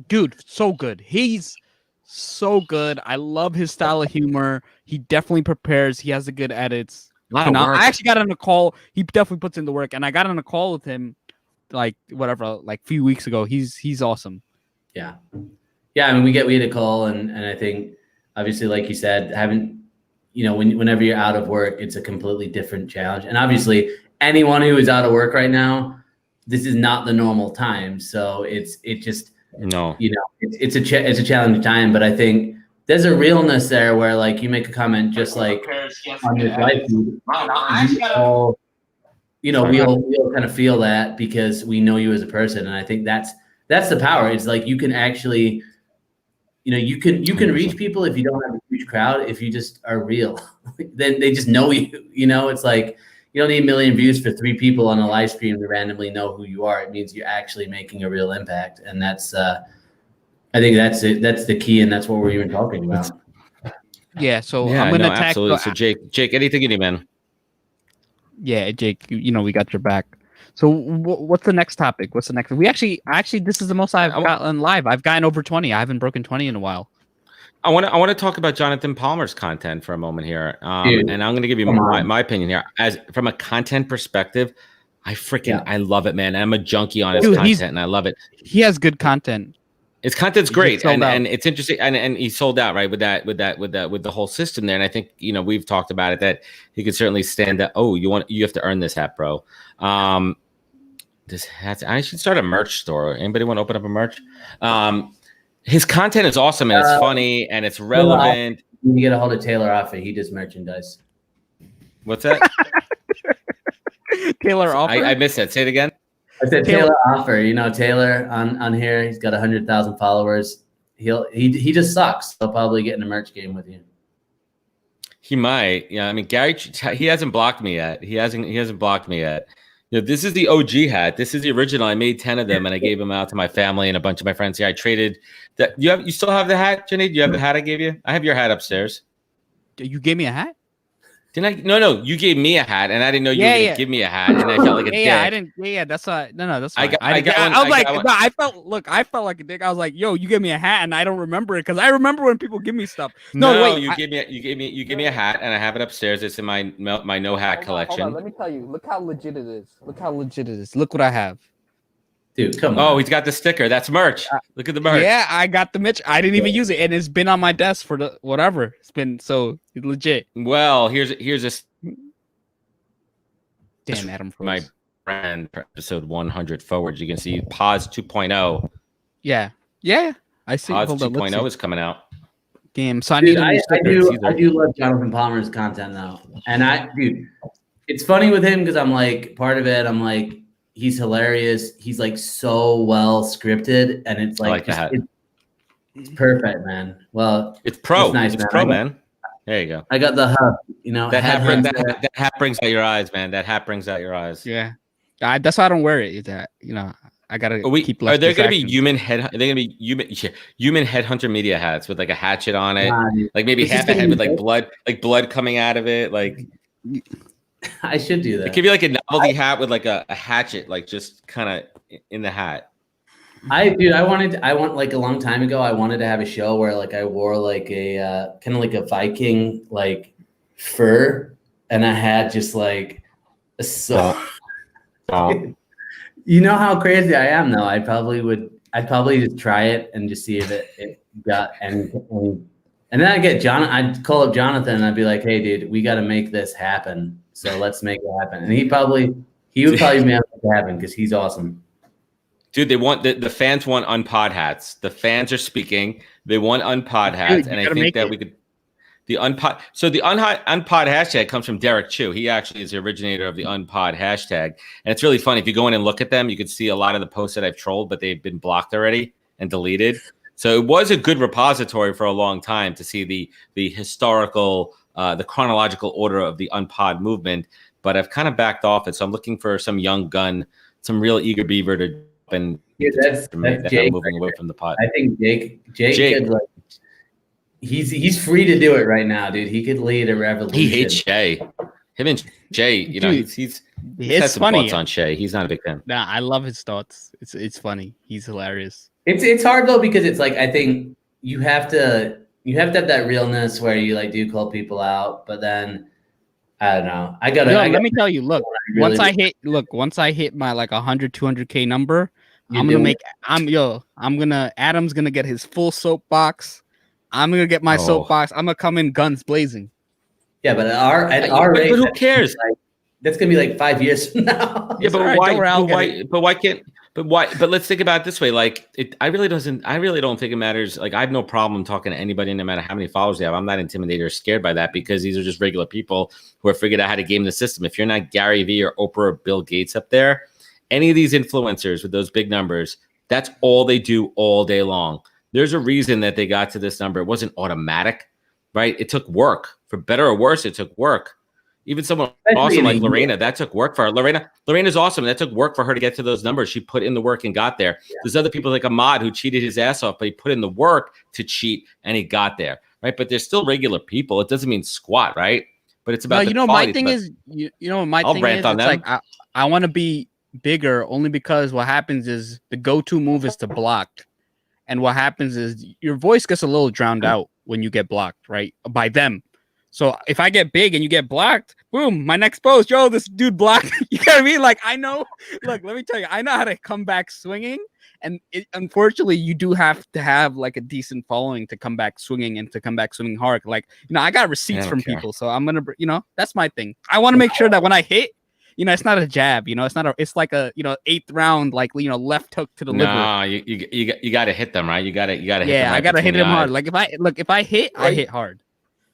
Dude, so good. He's so good. I love his style of humor. He definitely prepares. He has the good edits. I actually got on a call. He definitely puts in the work, and I got on a call with him like a few weeks ago. He's awesome. Yeah. I mean, we had a call, and I think obviously, like you said, whenever you're out of work, it's a completely different challenge. And obviously anyone who is out of work right now, this is not the normal time. So it's a challenging time, but I think there's a realness there where like you make a comment just like on your life. We'll kind of feel that because we know you as a person. And I think that's the power. It's like you can actually, you can reach people if you don't have a huge crowd, if you just are real. Then they just know you. It's like you don't need 1 million views for 3 people on a live stream to randomly know who you are. It means you're actually making a real impact. And that's I think that's it. That's the key, and that's what we're even talking about. Yeah, so I'm gonna attack. Absolutely. So Jake, anything you need, man? Yeah, Jake, we got your back. So what's the next topic? What's the next? We actually, this is the most I've gotten live. I've gotten over 20. I haven't broken 20 in a while. I want to talk about Jonathan Palmer's content for a moment here, and I'm going to give you my opinion here. As from a content perspective, I love it, man. I'm a junkie on his content, and I love it. He has good content. His content's great, and it's interesting, and he sold out, right, with the whole system there. And I think, you know, we've talked about it, that he could certainly stand that. Oh, you have to earn this hat, bro. This hat, I should start a merch store. Anybody want to open up a merch? His content is awesome, and it's funny, and it's relevant. You get a hold of Taylor Offer. He does merchandise. What's that? Taylor Offer? I missed that. Say it again. I said Taylor Offer. You know Taylor on here. He's got 100,000 followers. He just sucks. He'll probably get in a merch game with you. He might. Yeah. I mean, Gary, he hasn't blocked me yet. He hasn't blocked me yet. You know, this is the OG hat. This is the original. I made 10 of them, and I gave them out to my family and a bunch of my friends here. I traded that. You still have the hat, Jenny? Do you have the hat I gave you? I have your hat upstairs. You gave me a hat? Didn't I? No. You gave me a hat, and I didn't know you were going to give me a hat, and I felt like a dick. I didn't. Yeah, that's no, that's fine. I felt like a dick. I was like, yo, you gave me a hat, and I don't remember it, because I remember when people give me stuff. You gave me a hat, and I have it upstairs. It's in my no hat collection. Hold on, let me tell you. Look how legit it is. Look what I have. Dude, come on. Oh, he's got the sticker. That's merch. Look at the merch. Yeah, I got the merch. I didn't even use it, and it's been on my desk for the whatever. It's been so legit. Well, here's a damn Adam froze. My brand for episode 100 forward. You can see Pause 2.0. Yeah, I see. Pause 2.0 is coming out. Damn, so I do love Jonathan Palmer's content though, and it's funny with him because I'm like part of it. I'm like, he's hilarious. He's like so well scripted, and it's like, it's perfect, man. Well, it's pro. It's nice, it's pro, man. There you go. I got the hub. You know, that hat brings out your eyes, man. That hat brings out your eyes. Yeah, that's why I don't wear it. That, you know, I gotta keep. Are there going to be human head? Are they going to be human headhunter media hats with like a hatchet on it, like maybe half a head with like blood coming out of it, like. I should do that. It could be like a novelty hat with like a hatchet, like just kind of in the hat. I want like a long time ago, I wanted to have a show where like I wore like a kind of like a Viking like fur, and I had just like a You know how crazy I am though. I'd probably just try it and just see if it got and then I'd call up Jonathan and I'd be like, hey dude, we got to make this happen. So let's make it happen. And he would probably make it happen because he's awesome. Dude, they want the fans want unpod hats. The fans are speaking. They want unpod hats, dude, and I think that we could the unpod. So the unpod hashtag comes from Derek Chu. He actually is the originator of the unpod hashtag, and it's really funny. If you go in and look at them, you can see a lot of the posts that I've trolled, but they've been blocked already and deleted. So it was a good repository for a long time to see the historical, the chronological order of the unpod movement. But I've kind of backed off it. So I'm looking for some young gun, some real eager beaver to and that's Jake moving away from the pod. I think Jake could, like, he's free to do it right now, dude. He could lead a revolution. He hates Shay. Him and Jay, you know, he's had some thoughts on Shay. He's not a big fan. Nah, I love his thoughts. It's funny. He's hilarious. It's hard though, because it's like, I think you have to have that realness where you like do call people out, but then I don't know. Let me tell you, look, once I hit my like 200K number, Adam's gonna get his full soapbox. I'm gonna get my soapbox. I'm gonna come in guns blazing. Yeah, but at our rate, who cares? That's gonna be like 5 years from now. Yeah, but why can't? But let's think about it this way. Like, I really don't think it matters. Like, I have no problem talking to anybody, no matter how many followers they have. I'm not intimidated or scared by that, because these are just regular people who have figured out how to game the system. If you're not Gary Vee or Oprah or Bill Gates up there, any of these influencers with those big numbers, that's all they do all day long. There's a reason that they got to this number. It wasn't automatic, right? It took work. For better or worse, it took work. Even someone awesome like Lorena, that took work for her. Lorena's awesome. That took work for her to get to those numbers. She put in the work and got there. Yeah. There's other people like Ahmad who cheated his ass off, but he put in the work to cheat and he got there, right? But they're still regular people. It doesn't mean squat, right? But it's about my thing is, like I want to be bigger only because what happens is the go-to move is to block. And what happens is your voice gets a little drowned out when you get blocked, right? By them. So if I get big and you get blocked, boom, my next post, yo, this dude blocked. You know what I mean? Like, I know. Look, let me tell you, I know how to come back swinging. And unfortunately, you do have to have like a decent following to come back swinging and to come back swinging hard. Like, I got receipts from people, so I'm gonna, that's my thing. I want to make sure that when I hit, it's not a jab. It's like a 8th round, like left hook to the liver. No, you got to hit them, right? You got to hit them. Yeah, I gotta hit him hard. Like if I hit, I hit hard.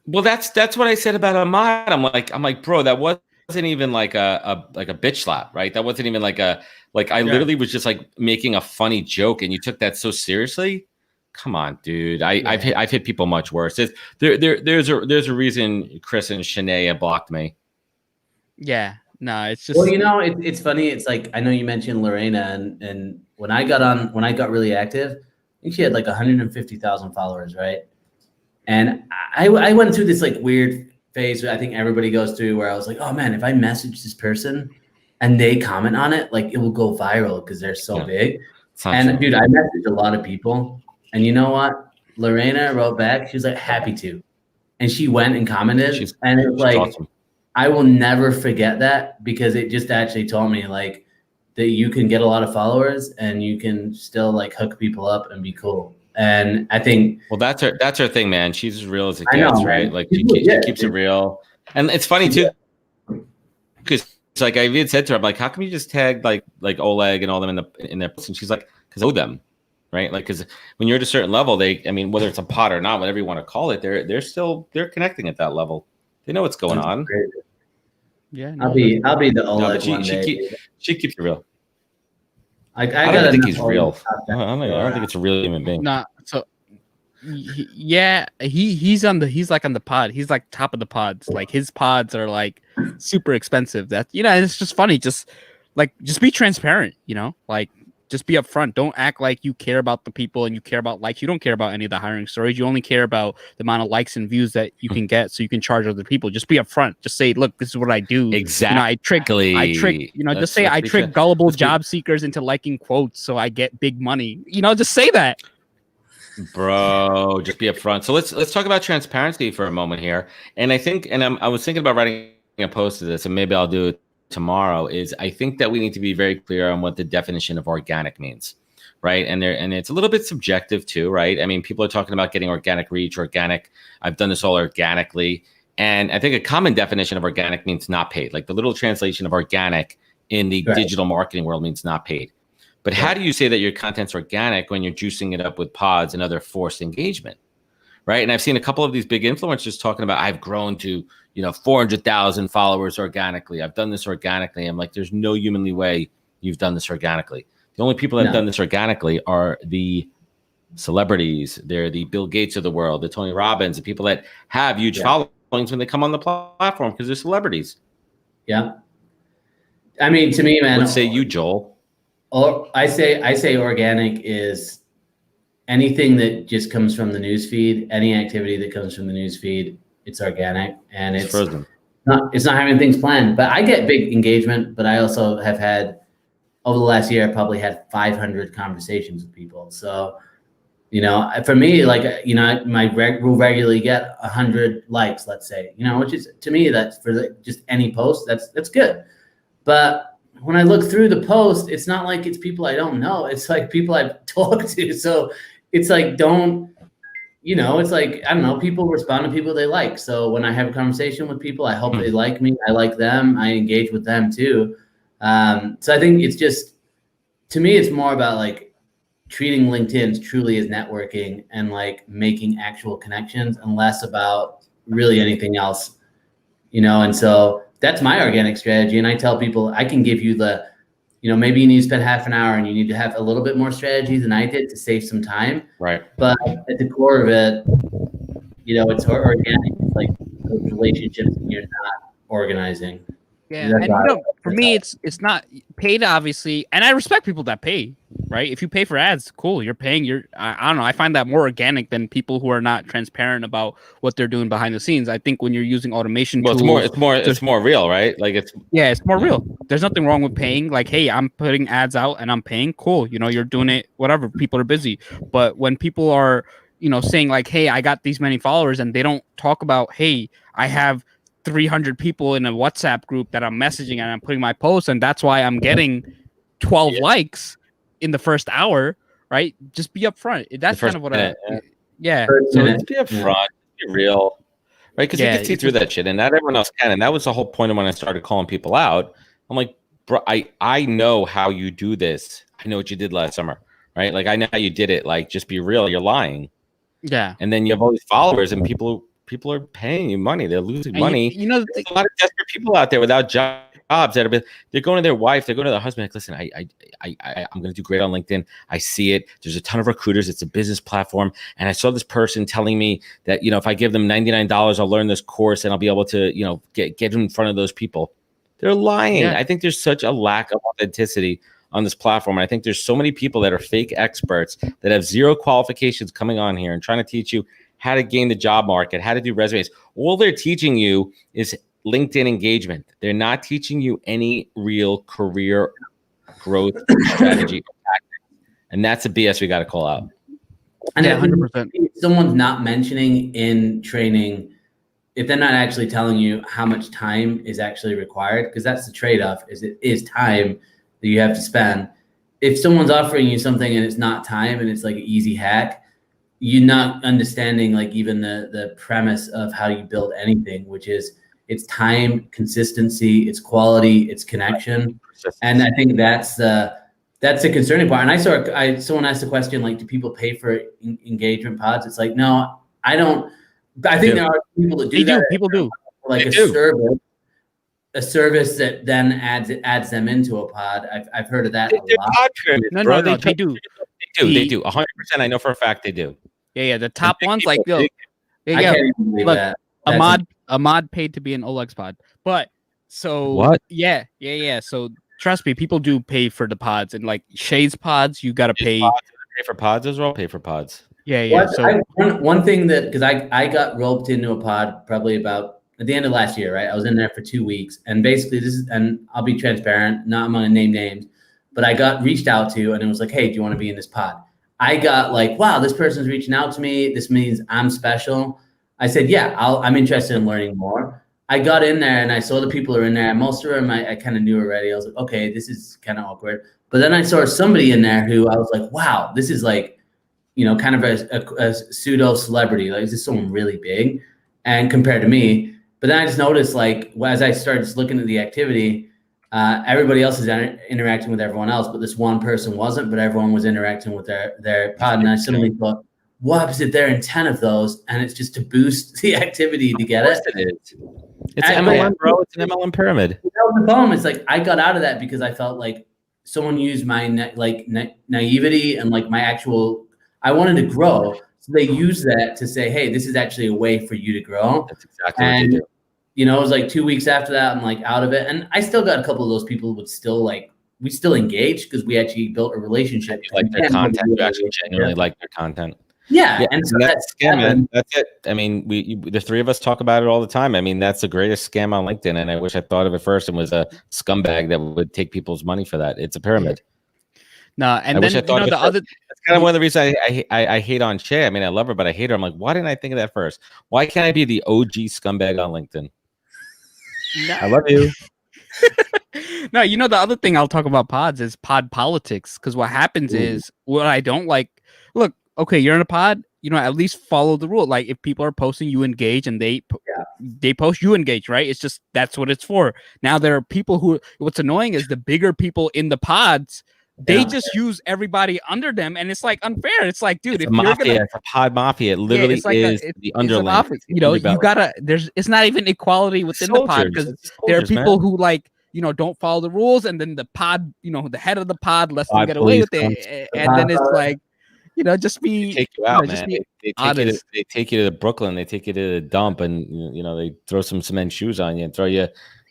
Well, that's what I said about Ahmad. I'm like, bro, that wasn't even like a bitch slap, right? That wasn't even like I literally was just like making a funny joke, and you took that so seriously. Come on, dude. I've hit people much worse. There's a reason Chris and Shanae have blocked me. Yeah, no, it's just. Well, it's funny. It's like, I know you mentioned Lorena, and when I got really active, I think she had like 150,000 followers, right? And I went through this like weird phase I think everybody goes through, where I was like, oh man, if I message this person and they comment on it, like it will go viral because they're so big. And dude, I messaged a lot of people, and you know what? Lorena wrote back. She was like, happy to. And she went and commented, and it was like, awesome. I will never forget that, because it just actually told me like that you can get a lot of followers and you can still like hook people up and be cool. And I think, well, that's her thing, man. She's as real as it gets, right? Like she keeps it real. And it's funny too, because it's like I even said to her, I'm like, how come you just tag like Oleg and all them in their posts? And she's like, because I owe them, right? Like, because when you're at a certain level, whether it's a pot or not, whatever you want to call it, they're connecting at that level. They know what's going on. Great. Yeah, I'll be the Oleg one day. She keeps it real. I don't think he's real. I don't think it's a real human being. Nah, so he's like on the pod. He's like top of the pods. Like his pods are like super expensive. That it's just funny. Just be transparent. Like just be upfront. Don't act like you care about the people and you care about likes. You don't care about any of the hiring stories. You only care about the amount of likes and views that you can get, so you can charge other people. Just be upfront. Just say, look, this is what I do. Exactly. I trick. Just say I trick gullible job seekers into liking quotes so I get big money. Just say that. Bro, just be upfront. So let's talk about transparency for a moment here. And I think, I was thinking about writing a post to this, and maybe I'll do it tomorrow. Is I think that we need to be very clear on what the definition of organic means, right? And it's a little bit subjective too, right? I mean, people are talking about getting organic reach, organic. I've done this all organically, and I think a common definition of organic means not paid. Like the literal translation of organic in the digital marketing world means not paid. But how do you say that your content's organic when you're juicing it up with pods and other forced engagement, right? And I've seen a couple of these big influencers talking about, I've grown to 400,000 followers organically. I've done this organically. I'm like, there's no humanly way you've done this organically. The only people that have done this organically are the celebrities. They're the Bill Gates of the world, the Tony Robbins, the people that have huge followings when they come on the platform because they're celebrities. Yeah. I mean, to me, man. Let's say you, Joel. Or I say organic is anything that just comes from the newsfeed, any activity that comes from the newsfeed, it's organic, and it's not having things planned. But I get big engagement, but I also have had, over the last year, I probably had 500 conversations with people. So, for me, like, we'll regularly get 100 likes, let's say, which is, to me, that's for just any post, that's good. But when I look through the post, it's not like it's people I don't know. It's like people I've talked to. So it's like, it's like, I don't know, people respond to people they like. So when I have a conversation with people, I hope they like me. I like them. I engage with them too. So I think it's just, to me, it's more about like treating LinkedIn truly as networking and like making actual connections and less about really anything else, and so that's my organic strategy. And I tell people, I can give you the, maybe you need to spend half an hour and you need to have a little bit more strategy than I did to save some time. Right. But at the core of it, it's organic. It's like those relationships that you're not organizing. Yeah. And for me, it's not paid, obviously. And I respect people that pay, right? If you pay for ads, cool. You're paying I don't know. I find that more organic than people who are not transparent about what they're doing behind the scenes. I think when you're using automation tools, it's more real, right? Like it's more real. There's nothing wrong with paying. Like, hey, I'm putting ads out and I'm paying. Cool. You're doing it, whatever. People are busy. But when people are, saying like, hey, I got these many followers, and they don't talk about, hey, I have 300 people in a WhatsApp group that I'm messaging and I'm putting my posts, and that's why I'm getting 12 likes in the first hour, right? Just be upfront. That's kind of what So just be upfront, be real, right? Because you can see through that shit, and not everyone else can. And that was the whole point of when I started calling people out. I'm like, bro, I know how you do this. I know what you did last summer, right? Like, I know how you did it. Like, just be real. You're lying. Yeah. And then you have all these followers, and people are paying you money. They're losing money. There's a lot of desperate people out there without jobs they're going to their wife, they're going to their husband. Like, listen, I'm going to do great on LinkedIn. I see it. There's a ton of recruiters. It's a business platform. And I saw this person telling me that, if I give them $99, I'll learn this course and I'll be able to, get in front of those people. They're lying. Yeah. I think there's such a lack of authenticity on this platform. And I think there's so many people that are fake experts that have zero qualifications coming on here and trying to teach you how to gain the job market, how to do resumes. All they're teaching you is LinkedIn engagement. They're not teaching you any real career growth strategy. And that's a BS we got to call out. And 100%. If someone's not mentioning in training, if they're not actually telling you how much time is actually required, because that's the trade-off, is it is time that you have to spend. If someone's offering you something and it's not time and it's like an easy hack, you're not understanding like even the premise of how you build anything, which is it's time, consistency, it's quality, it's connection. And I think that's the concerning part. And I saw someone asked the question, like, do people pay for engagement pods? It's like, no, I don't. I think there are people that do that. People do. Like a service that then adds them into a pod. I've heard of that a lot. Pod pyramids, no, they do. They do. 100%. I know for a fact they do. Yeah. The top ones, like, yo, I can't even believe look, that. Ahmad paid to be in Oleg's pod. But so what? Yeah. So trust me, people do pay for the pods, and like Shay's pods, you gotta pay. Pay for pods as well. Pay for pods. Yeah. So one thing that, because I got roped into a pod probably about at the end of last year, right? I was in there for 2 weeks, and basically and I'll be transparent, not I'm gonna name names, but I got reached out to, and it was like, hey, do you want to be in this pod? I got like, wow, this person's reaching out to me. This means I'm special. I said, yeah, I'm interested in learning more. I got in there and I saw the people who are in there. Most of them I kind of knew already. I was like, okay, this is kind of awkward. But then I saw somebody in there who I was like, wow, this is like, kind of a pseudo celebrity. Like, this is someone really big, and compared to me. But then I just noticed, like, as I started just looking at the activity, everybody else is interacting with everyone else, but this one person wasn't. But everyone was interacting with their pod, and I suddenly thought, what happens if there are 10 of those, and it's just to boost the activity to get it? It is. It's an MLM, bro. It's an MLM pyramid. The problem is, like, I got out of that because I felt like someone used my naivety and like my actual. I wanted to grow, so they use that to say, "Hey, this is actually a way for you to grow." That's exactly what they do. It was like 2 weeks after that, I'm like out of it, and I still got a couple of those people who would still we still engage because we actually built a relationship. You like their content. You actually genuinely like their content. Yeah, and so that's scam, man. That's it. I mean, the three of us talk about it all the time. I mean, that's the greatest scam on LinkedIn, and I wish I thought of it first and was a scumbag that would take people's money for that. It's a pyramid. No, and then the other. That's kind of one of the reasons I hate on Shay. I mean, I love her, but I hate her. I'm like, why didn't I think of that first? Why can't I be the OG scumbag on LinkedIn? No. I love you. No, the other thing I'll talk about pods is pod politics, because what happens is what I don't like. Look, okay, you're in a pod, at least follow the rule. Like, if people are posting, you engage, and they post, you engage, right? It's just, that's what it's for. Now, there are people who, what's annoying is the bigger people in the pods, they just use everybody under them, and it's like unfair. It's like, dude, it's a pod mafia. It literally is the underling. You gotta. It's not even equality within the pod, because there are people who don't follow the rules, and then the pod, the head of the pod lets them get away with it, and then it's like, just be. They take you out, man. They take you to Brooklyn. They take you to the dump, and they throw some cement shoes on you and throw you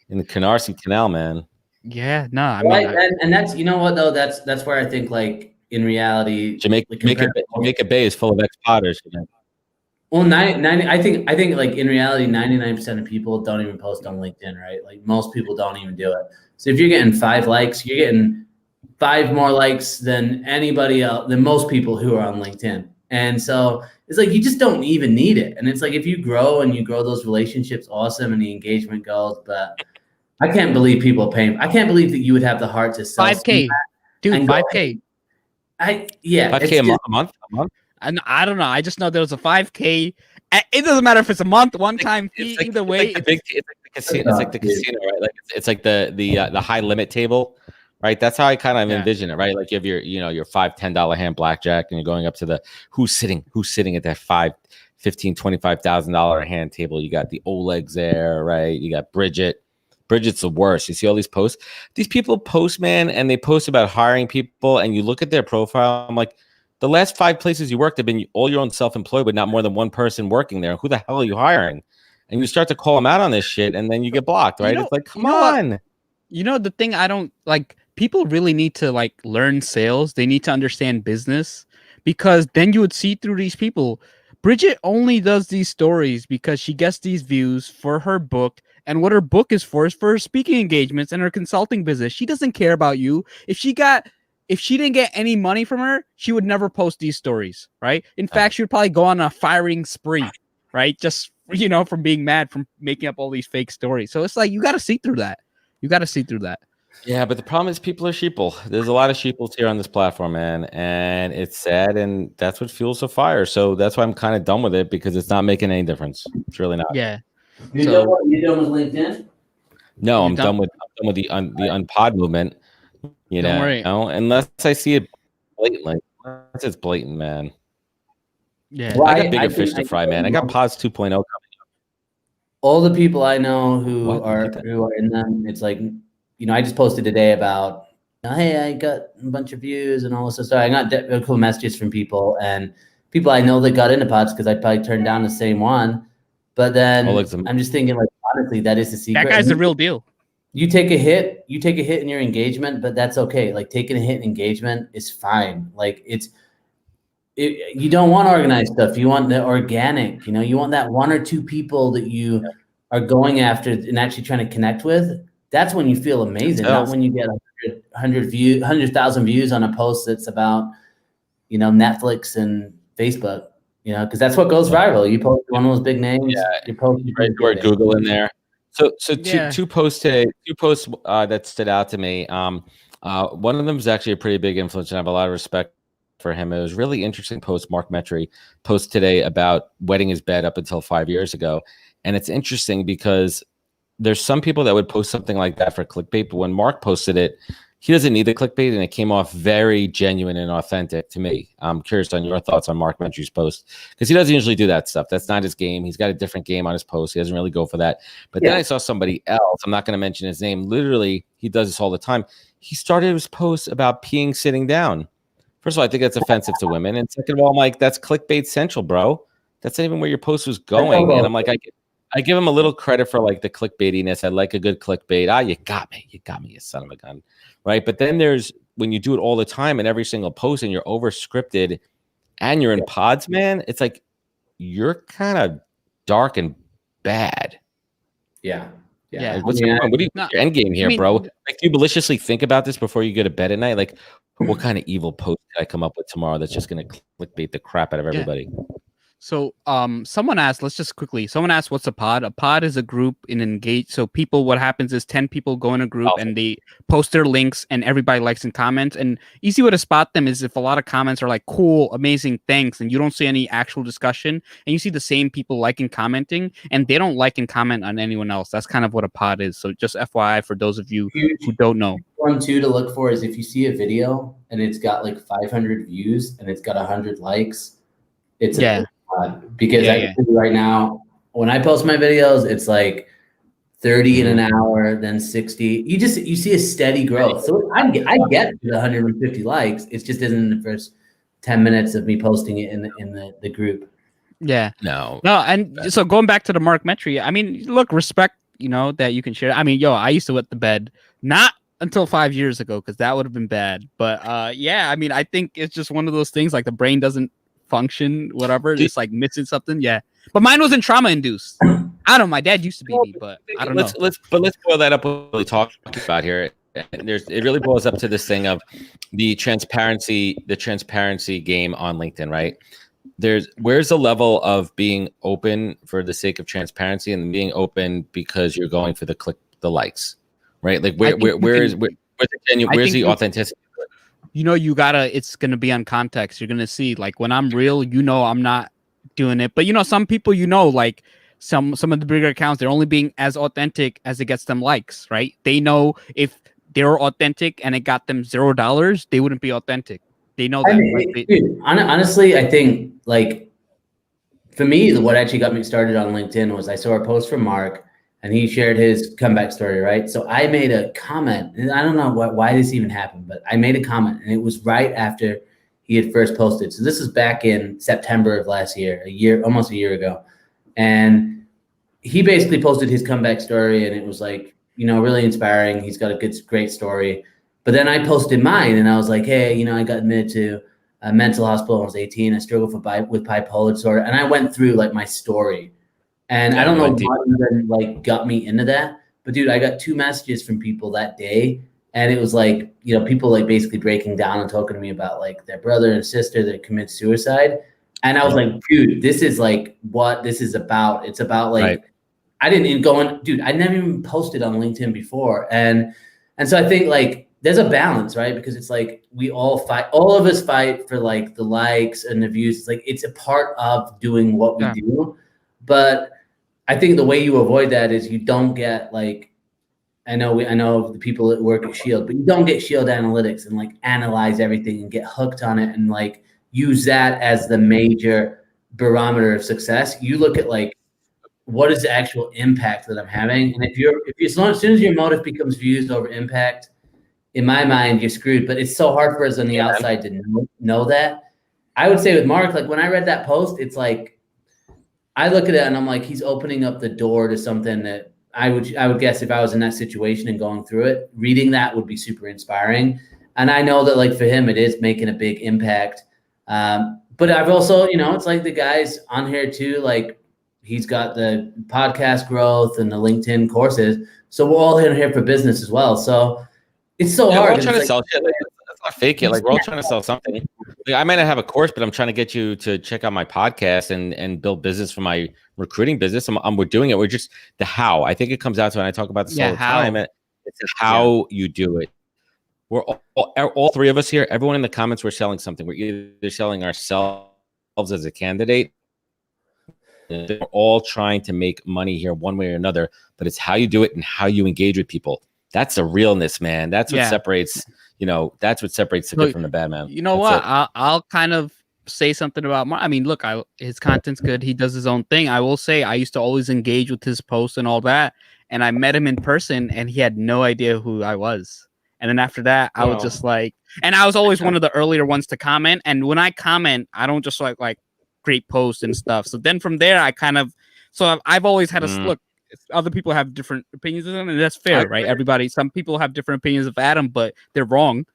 in the Canarsie Canal, man. Yeah, no, I mean, and that's what though. That's where I think, like, in reality, Jamaica Bay is full of ex-potters. Well, I think like in reality, 99% of people don't even post on LinkedIn, right? Like, most people don't even do it. So if you're getting 5 likes, you're getting 5 more likes than anybody else, than most people who are on LinkedIn. And so it's like, you just don't even need it. And it's like, if you grow and you grow those relationships, awesome. And the engagement goes, but I can't believe people are paying. I can't believe that you would have the heart to sell 5K, dude, 5K. 5K a month. And I don't know. I just know there was a 5K. It doesn't matter if it's a month, one-time fee. Either way, it's like the casino, right? Like it's like the high limit table, right? That's how I kind of envision it, right? Like you have your $5-10 hand blackjack, and you're going up to the who's sitting at that $15,000-$25,000 hand table. You got the Olegs there, right? You got Bridget. Bridget's the worst. You see all these posts. These people post, man, and they post about hiring people, and you look at their profile. I'm like, the last 5 places you worked have been all your own self-employed, but not more than one person working there. Who the hell are you hiring? And you start to call them out on this shit, and then you get blocked, right? It's like, come on. The thing I don't like, people really need to like learn sales. They need to understand business, because then you would see through these people. Bridget only does these stories because she gets these views for her book, and what her book is for her speaking engagements and her consulting business. She doesn't care about you. If she didn't get any money from her, she would never post these stories, right? In fact, she would probably go on a firing spree, right? Just, from being mad, from making up all these fake stories. So it's like, you got to see through that. Yeah, but the problem is people are sheeple. There's a lot of sheeples here on this platform, man, and it's sad, and that's what fuels the fire. So that's why I'm kind of done with it, because it's not making any difference. It's really not. Yeah. You done with LinkedIn? No, I'm done with the unpod movement. Don't worry. Unless I see it blatantly. Unless it's blatant, man. Yeah. Well, I got bigger fish to fry, man. I got Pods 2.0 coming up. All the people I know who are in them, it's like, I just posted today about, hey, I got a bunch of views and all this stuff. I got cool messages from people, and people I know that got into pods, because I probably turned down the same one. But then I'm just thinking, like, honestly, that is the secret. That guy's the real deal. You take a hit in your engagement, but that's okay. Like, taking a hit in engagement is fine. Like, you don't want organized stuff. You want the organic, you want that 1 or 2 people that you are going after and actually trying to connect with. That's when you feel amazing. Not when you get 100,000 views on a post that's about, Netflix and Facebook, because that's what goes viral. You post one of those big names. You post word Google in there. So two posts today, that stood out to me. One of them is actually a pretty big influence, and I have a lot of respect for him. It was really interesting post. Mark Metry post today about wetting his bed up until 5 years ago. And it's interesting because there's some people that would post something like that for clickbait, but when Mark posted it, he doesn't need the clickbait, and it came off very genuine and authentic to me. I'm curious on your thoughts on Mark Metry's post, because he doesn't usually do that stuff. That's not his game. He's got a different game on his post. He doesn't really go for that. But then I saw somebody else, I'm not going to mention his name. Literally, he does this all the time. He started his post about peeing sitting down. First of all, I think that's offensive to women. And second of all, I'm like, that's clickbait central, bro. That's not even where your post was going. And I'm like, I give him a little credit for like the clickbaitiness. I like a good clickbait. You got me, you son of a gun. Right. But then there's when you do it all the time in every single post, and you're over scripted and you're in pods, man, it's like you're kind of dark and bad. Yeah. Like, what's your end game here, bro? Like, do you maliciously think about this before you go to bed at night? Like, what kind of evil post can I come up with tomorrow that's just going to clickbait the crap out of everybody? So someone asked, someone asked, what's a pod? A pod is a group in Engage. So what happens is 10 people go in a group and they post their links, and everybody likes and comments. And easy way to spot them is if a lot of comments are like, cool, amazing, thanks, and you don't see any actual discussion, and you see the same people liking, commenting, and they don't like and comment on anyone else. That's kind of what a pod is. So just FYI for those of you who don't know. One too to look for is if you see a video and it's got like 500 views and it's got 100 likes, it's a because I can see right now when I post my videos, it's like 30 in an hour, then 60. You see a steady growth. So I get to the 150 likes. It just isn't in the first 10 minutes of me posting it in the group. Yeah. No. And so going back to the Mark Metry, I mean, look, respect, that you can share. I mean, I used to wet the bed, not until 5 years ago, because that would have been bad. But I mean, I think it's just one of those things, like the brain doesn't function, whatever, it's like missing something. But mine wasn't trauma induced. I don't know, my dad used to beat me, but I don't know. Let's boil that up what we talked about here. It really boils up to this thing of the transparency game on LinkedIn, right? where's the level of being open for the sake of transparency and being open because you're going for the likes, right? Like where's the authenticity? It's gonna be on context. You're gonna see, like, when I'm real, I'm not doing it. But some people, like some of the bigger accounts, they're only being as authentic as it gets them likes, right? They know if they're authentic and it got them $0, they wouldn't be authentic. They know that. Dude, honestly, I think, like, for me, what actually got me started on LinkedIn was I saw a post from Mark, and he shared his comeback story, right? So I made a comment, and I don't know why this even happened, but I made a comment, and it was right after he had first posted. So this is back in September of last year, almost a year ago. And he basically posted his comeback story, and it was like, really inspiring. He's got a great story. But then I posted mine, and I was like, hey, I got admitted to a mental hospital when I was 18. I struggled with bipolar disorder. And I went through, like, my story. And I don't know what even, like, got me into that. But, dude, I got 2 messages from people that day. And it was like, people, like, basically breaking down and talking to me about, like, their brother and sister that committed suicide. And I was like, dude, this is, like, what this is about. It's about, like, I didn't even go in. Dude, I never even posted on LinkedIn before. And so I think, like, there's a balance, right? Because it's like all of us fight for, like, the likes and the views. It's like it's a part of doing what we do. But I think the way you avoid that is you don't get, like, I know the people that work at Shield, but you don't get Shield analytics and, like, analyze everything and get hooked on it and, like, use that as the major barometer of success. You look at, like, what is the actual impact that I'm having, and as soon as your motive becomes views over impact, in my mind, you're screwed. But it's so hard for us on the outside to know that. I would say with Mark, like, when I read that post, it's like I look at it and I'm like, he's opening up the door to something that I would guess if I was in that situation and going through it, reading that would be super inspiring. And I know that, like, for him, it is making a big impact. But I've also, it's like the guys on here too, like, he's got the podcast growth and the LinkedIn courses. So we're all in here for business as well. So it's so hard. We're all trying to sell shit. Like, let's not fake it. Like, we're all trying to sell something. Like, I might not have a course, but I'm trying to get you to check out my podcast and build business for my recruiting business. We're doing it. We're just the how. I think it comes out to, and I talk about this all the time. It's how you do it. We're all 3 of us here. Everyone in the comments, we're selling something. We're either selling ourselves as a candidate. We're all trying to make money here one way or another, but it's how you do it and how you engage with people. That's the realness, man. That's what separates, that's what separates the good from the bad, man. I'll kind of say something about Mark. I mean, look, his content's good. He does his own thing. I will say I used to always engage with his posts and all that. And I met him in person and he had no idea who I was. And then after that, I was just like, and I was always one of the earlier ones to comment. And when I comment, I don't just like great posts and stuff. So then from there, I've always had a look. Other people have different opinions of them, and that's fair, right? Some people have different opinions of Adam, but they're wrong.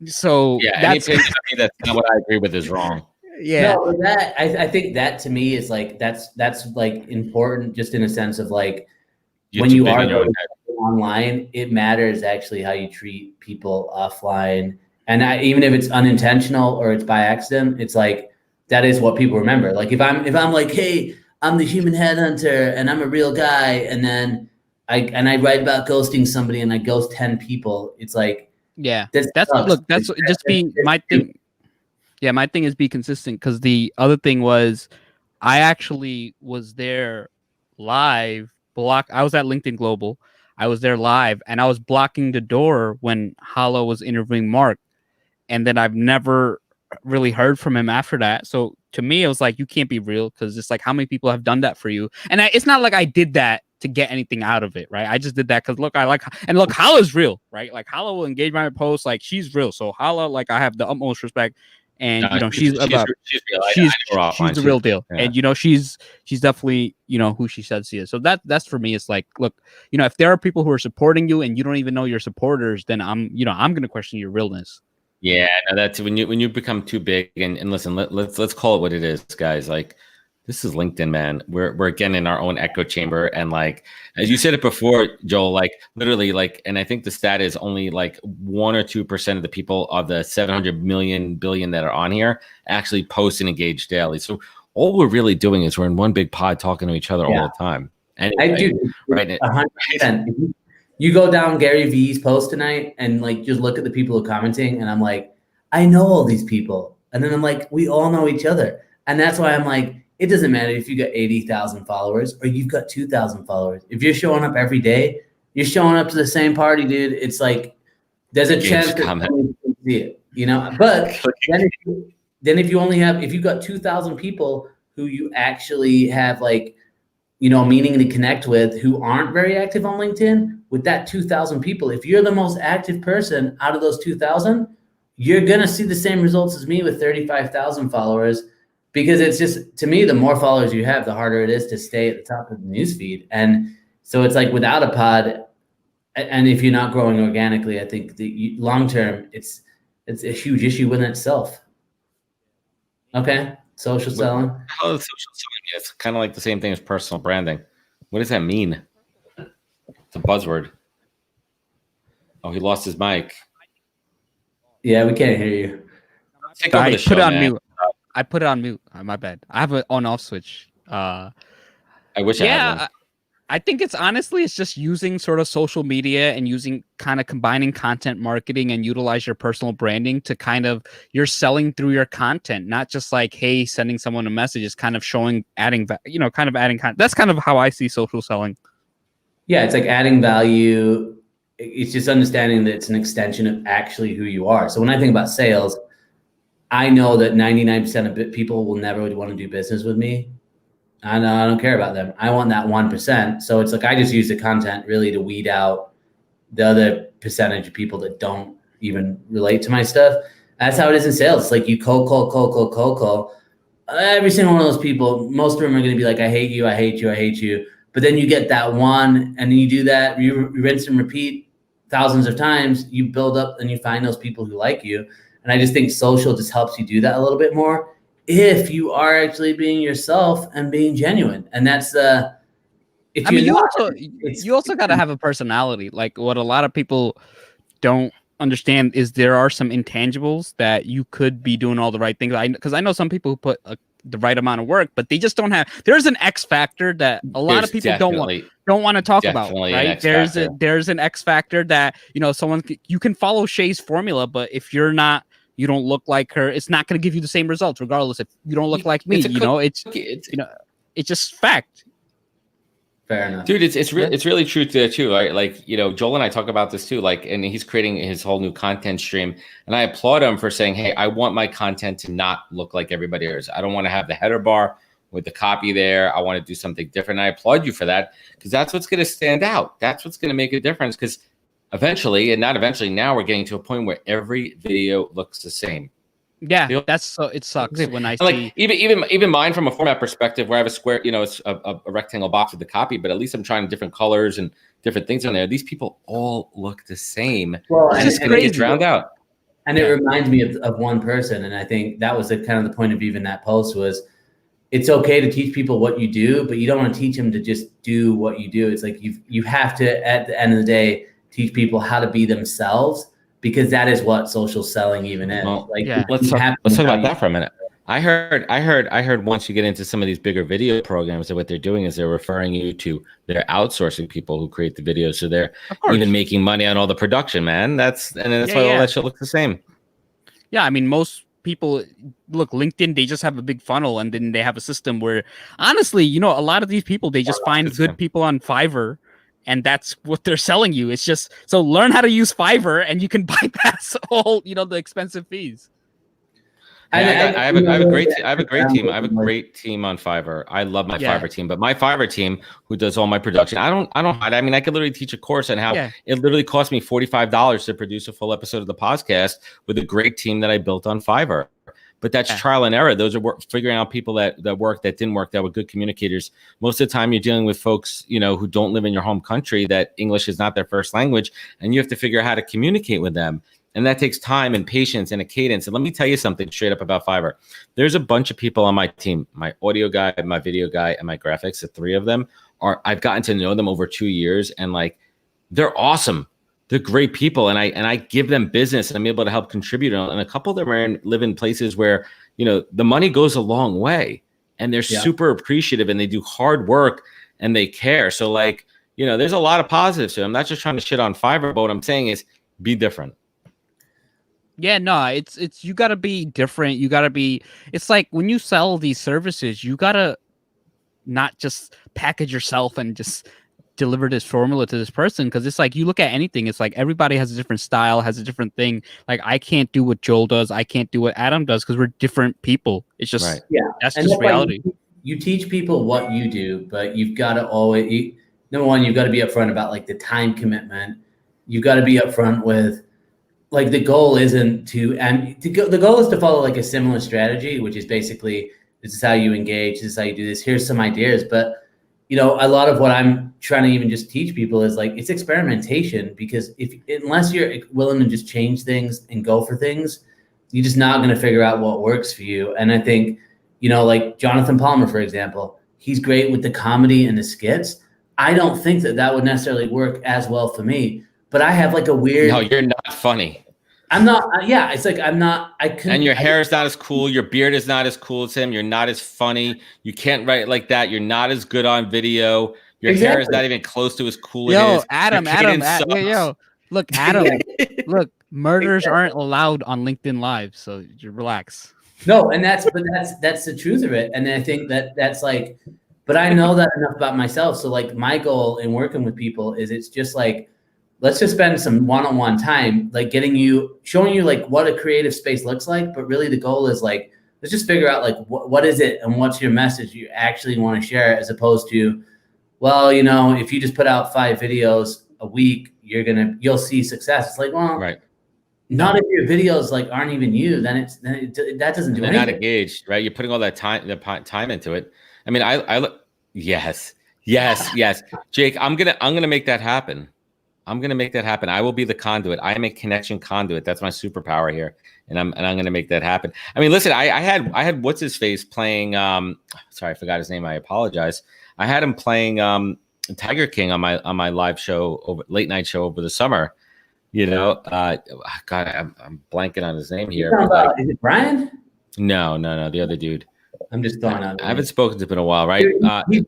So that's not what I agree with is wrong. Yeah, no, I think that to me is like that's like important, just in a sense of like when you are online, it matters actually how you treat people offline, and even if it's unintentional or it's by accident, it's like that is what people remember. Like if I'm like, hey, I'm the human headhunter and I'm a real guy, and then I write about ghosting somebody and I ghost 10 people. It's like, that's just being my thing. Yeah, my thing is be consistent, because the other thing was I actually was there live. I was at LinkedIn Global. I was there live and I was blocking the door when Hollow was interviewing Mark, and then I've never really heard from him after that. So to me, it was like, you can't be real, because it's like, how many people have done that for you? And it's not like I did that to get anything out of it, right? I just did that because look, Holla's real, right? Like, Holla will engage my posts, like, she's real. So Holla, like, I have the utmost respect, and she's the real deal, and she's definitely who she says she is. So that's for me. It's like, look, if there are people who are supporting you and you don't even know your supporters, then I'm gonna question your realness. Yeah, no, that's when you become too big. And listen, let's call it what it is, guys. Like, this is LinkedIn, man. We're again in our own echo chamber, and like as you said it before, Joel, like literally, like, and I think the stat is only like 1 or 2% of the people of the 700 million billion that are on here actually post and engage daily. So all we're really doing is we're in one big pod talking to each other all the time. Anyway, I do, right? 100%. You go down Gary V's post tonight and like just look at the people who are commenting, and I'm like, I know all these people, and then I'm like, we all know each other, and that's why I'm like, it doesn't matter if you got 80,000 followers or you've got 2,000 followers. If you're showing up every day, you're showing up to the same party, dude. It's like there's a chance that you can see it, you know. But then if you've got 2,000 people who you actually have like, you know, meaning to connect with, who aren't very active on LinkedIn, with that 2,000 people, if you're the most active person out of those 2,000, you're going to see the same results as me with 35,000 followers, because it's just, to me, the more followers you have, the harder it is to stay at the top of the newsfeed. And so it's like without a pod, and if you're not growing organically, I think long term, it's a huge issue within itself. Okay. Social selling. Oh, social selling. Yeah, it's kind of like the same thing as personal branding. What does that mean? It's a buzzword. Oh, he lost his mic. Yeah, we can't hear you. Take over the show, put it on man. mute. I put it on mute. My bad. I have an on-off switch. I wish I had one. I think it's just using sort of social media and using kind of combining content marketing and utilize your personal branding to kind of, you're selling through your content, not just like, hey, sending someone a message. It's kind of showing, adding content. That's kind of how I see social selling. Yeah, it's like adding value. It's just understanding that it's an extension of actually who you are. So when I think about sales, I know that 99% of people will never want to do business with me. I don't care about them. I want that 1%. So it's like I just use the content really to weed out the other percentage of people that don't even relate to my stuff. That's how it is in sales. It's like you cold call. Every single one of those people, most of them are going to be like, I hate you, I hate you, I hate you. But then you get that one, and then you do that, you rinse and repeat thousands of times, you build up and you find those people who like you. And I just think social just helps you do that a little bit more if you are actually being yourself and being genuine. And that's you also got to have a personality. Like what a lot of people don't understand is there are some intangibles that you could be doing all the right things. Because I know some people who put the right amount of work, but they just don't have. There's an X factor that a lot of people don't want to talk about. Right? There's an X factor that, you know, you can follow Shay's formula, but if you're not, you don't look like her, it's not going to give you the same results, regardless if you don't look like me. It's just fact. Fair enough, dude. It's really true too, right? Like, you know, Joel and I talk about this too. Like, and he's creating his whole new content stream, and I applaud him for saying, "Hey, I want my content to not look like everybody else. I don't want to have the header bar with the copy there. I want to do something different." And I applaud you for that, because that's what's going to stand out. That's what's going to make a difference. Because now we're getting to a point where every video looks the same. Yeah, it sucks when I see, like, even mine from a format perspective, where I have a square, you know, it's a rectangle box with the copy, but at least I'm trying different colors and different things on there. These people all look the same. Well, it's just going to get drowned out. And it reminds me of one person, and I think that was the kind of the point of even that post was, it's okay to teach people what you do, but you don't want to teach them to just do what you do. It's like you have to, at the end of the day, teach people how to be themselves, because that is what social selling even is. Well, let's talk about that for a minute. I heard once you get into some of these bigger video programs, that what they're doing is they're referring you to their outsourcing people who create the videos. So they're even making money on all the production, man. That's why all that shit looks the same. Yeah, I mean, most people look LinkedIn, they just have a big funnel, and then they have a system where, honestly, you know, a lot of these people, they just find good people on Fiverr, and that's what they're selling you. It's just, so learn how to use Fiverr and you can bypass all, you know, the expensive fees. I have a great team. I have a great team on Fiverr. I love my Fiverr team, but my Fiverr team, who does all my production, I mean, I could literally teach a course on how it literally cost me $45 to produce a full episode of the podcast with a great team that I built on Fiverr. But that's trial and error. Those are figuring out people that work, that didn't work, that were good communicators. Most of the time, you're dealing with folks, you know, who don't live in your home country, that English is not their first language, and you have to figure out how to communicate with them. And that takes time and patience and a cadence. And let me tell you something straight up about Fiverr. There's a bunch of people on my team, my audio guy, my video guy, and my graphics. The three of them I've gotten to know them over 2 years, and like, they're awesome. They're great people. And I give them business, and I'm able to help contribute. And a couple of them live in places where, the money goes a long way, and they're super appreciative, and they do hard work, and they care. So like, there's a lot of positives to it. I'm not just trying to shit on Fiverr, but what I'm saying is be different. Yeah, no, it's you gotta be different. You gotta be. It's like when you sell these services, you gotta not just package yourself and just deliver this formula to this person, because it's like you look at anything, it's like everybody has a different style, has a different thing. Like I can't do what Joel does, I can't do what Adam does, because we're different people. It's just that's and just reality. You teach people what you do, but you've got to always number one, you've got to be upfront about like the time commitment. You've got to be upfront with like the goal isn't the goal is to follow like a similar strategy, which is basically this is how you engage, this is how you do this. Here's some ideas, but a lot of what I'm trying to even just teach people is like it's experimentation, because unless you're willing to just change things and go for things, you're just not going to figure out what works for you. And I think like Jonathan Palmer, for example, he's great with the comedy and the skits. I don't think that would necessarily work as well for me. But I have like a weird. No, you're not funny. I'm not. Yeah, it's like I'm not. I couldn't. And your hair is not as cool. Your beard is not as cool as him. You're not as funny. You can't write like that. You're not as good on video. Your hair is not even close to as cool as his. Adam, look, Adam, look. Murders aren't allowed on LinkedIn Live, so you relax. No, and that's the truth of it. And I think that's like, but I know that enough about myself. So like my goal in working with people is it's just like, let's just spend some one-on-one time, like showing you like what a creative space looks like. But really the goal is like, let's just figure out like, what is it and what's your message you actually want to share, as opposed to, well, if you just put out 5 videos a week, you'll see success. It's like, well, right. Not if your videos like aren't even you, then that doesn't do anything. They're not engaged, right? You're putting all that time into it. I mean, I look. Yes. Jake, I'm gonna make that happen. I'm gonna make that happen. I will be the conduit. I am a connection conduit. That's my superpower here, and I'm gonna make that happen. I mean, listen, I had what's his face playing. Sorry, I forgot his name. I apologize. I had him playing Tiger King on my live show, late night show over the summer. God, I'm blanking on his name here. Is it Brian? No, the other dude. I'm just throwing out. I haven't spoken to him in a while, right?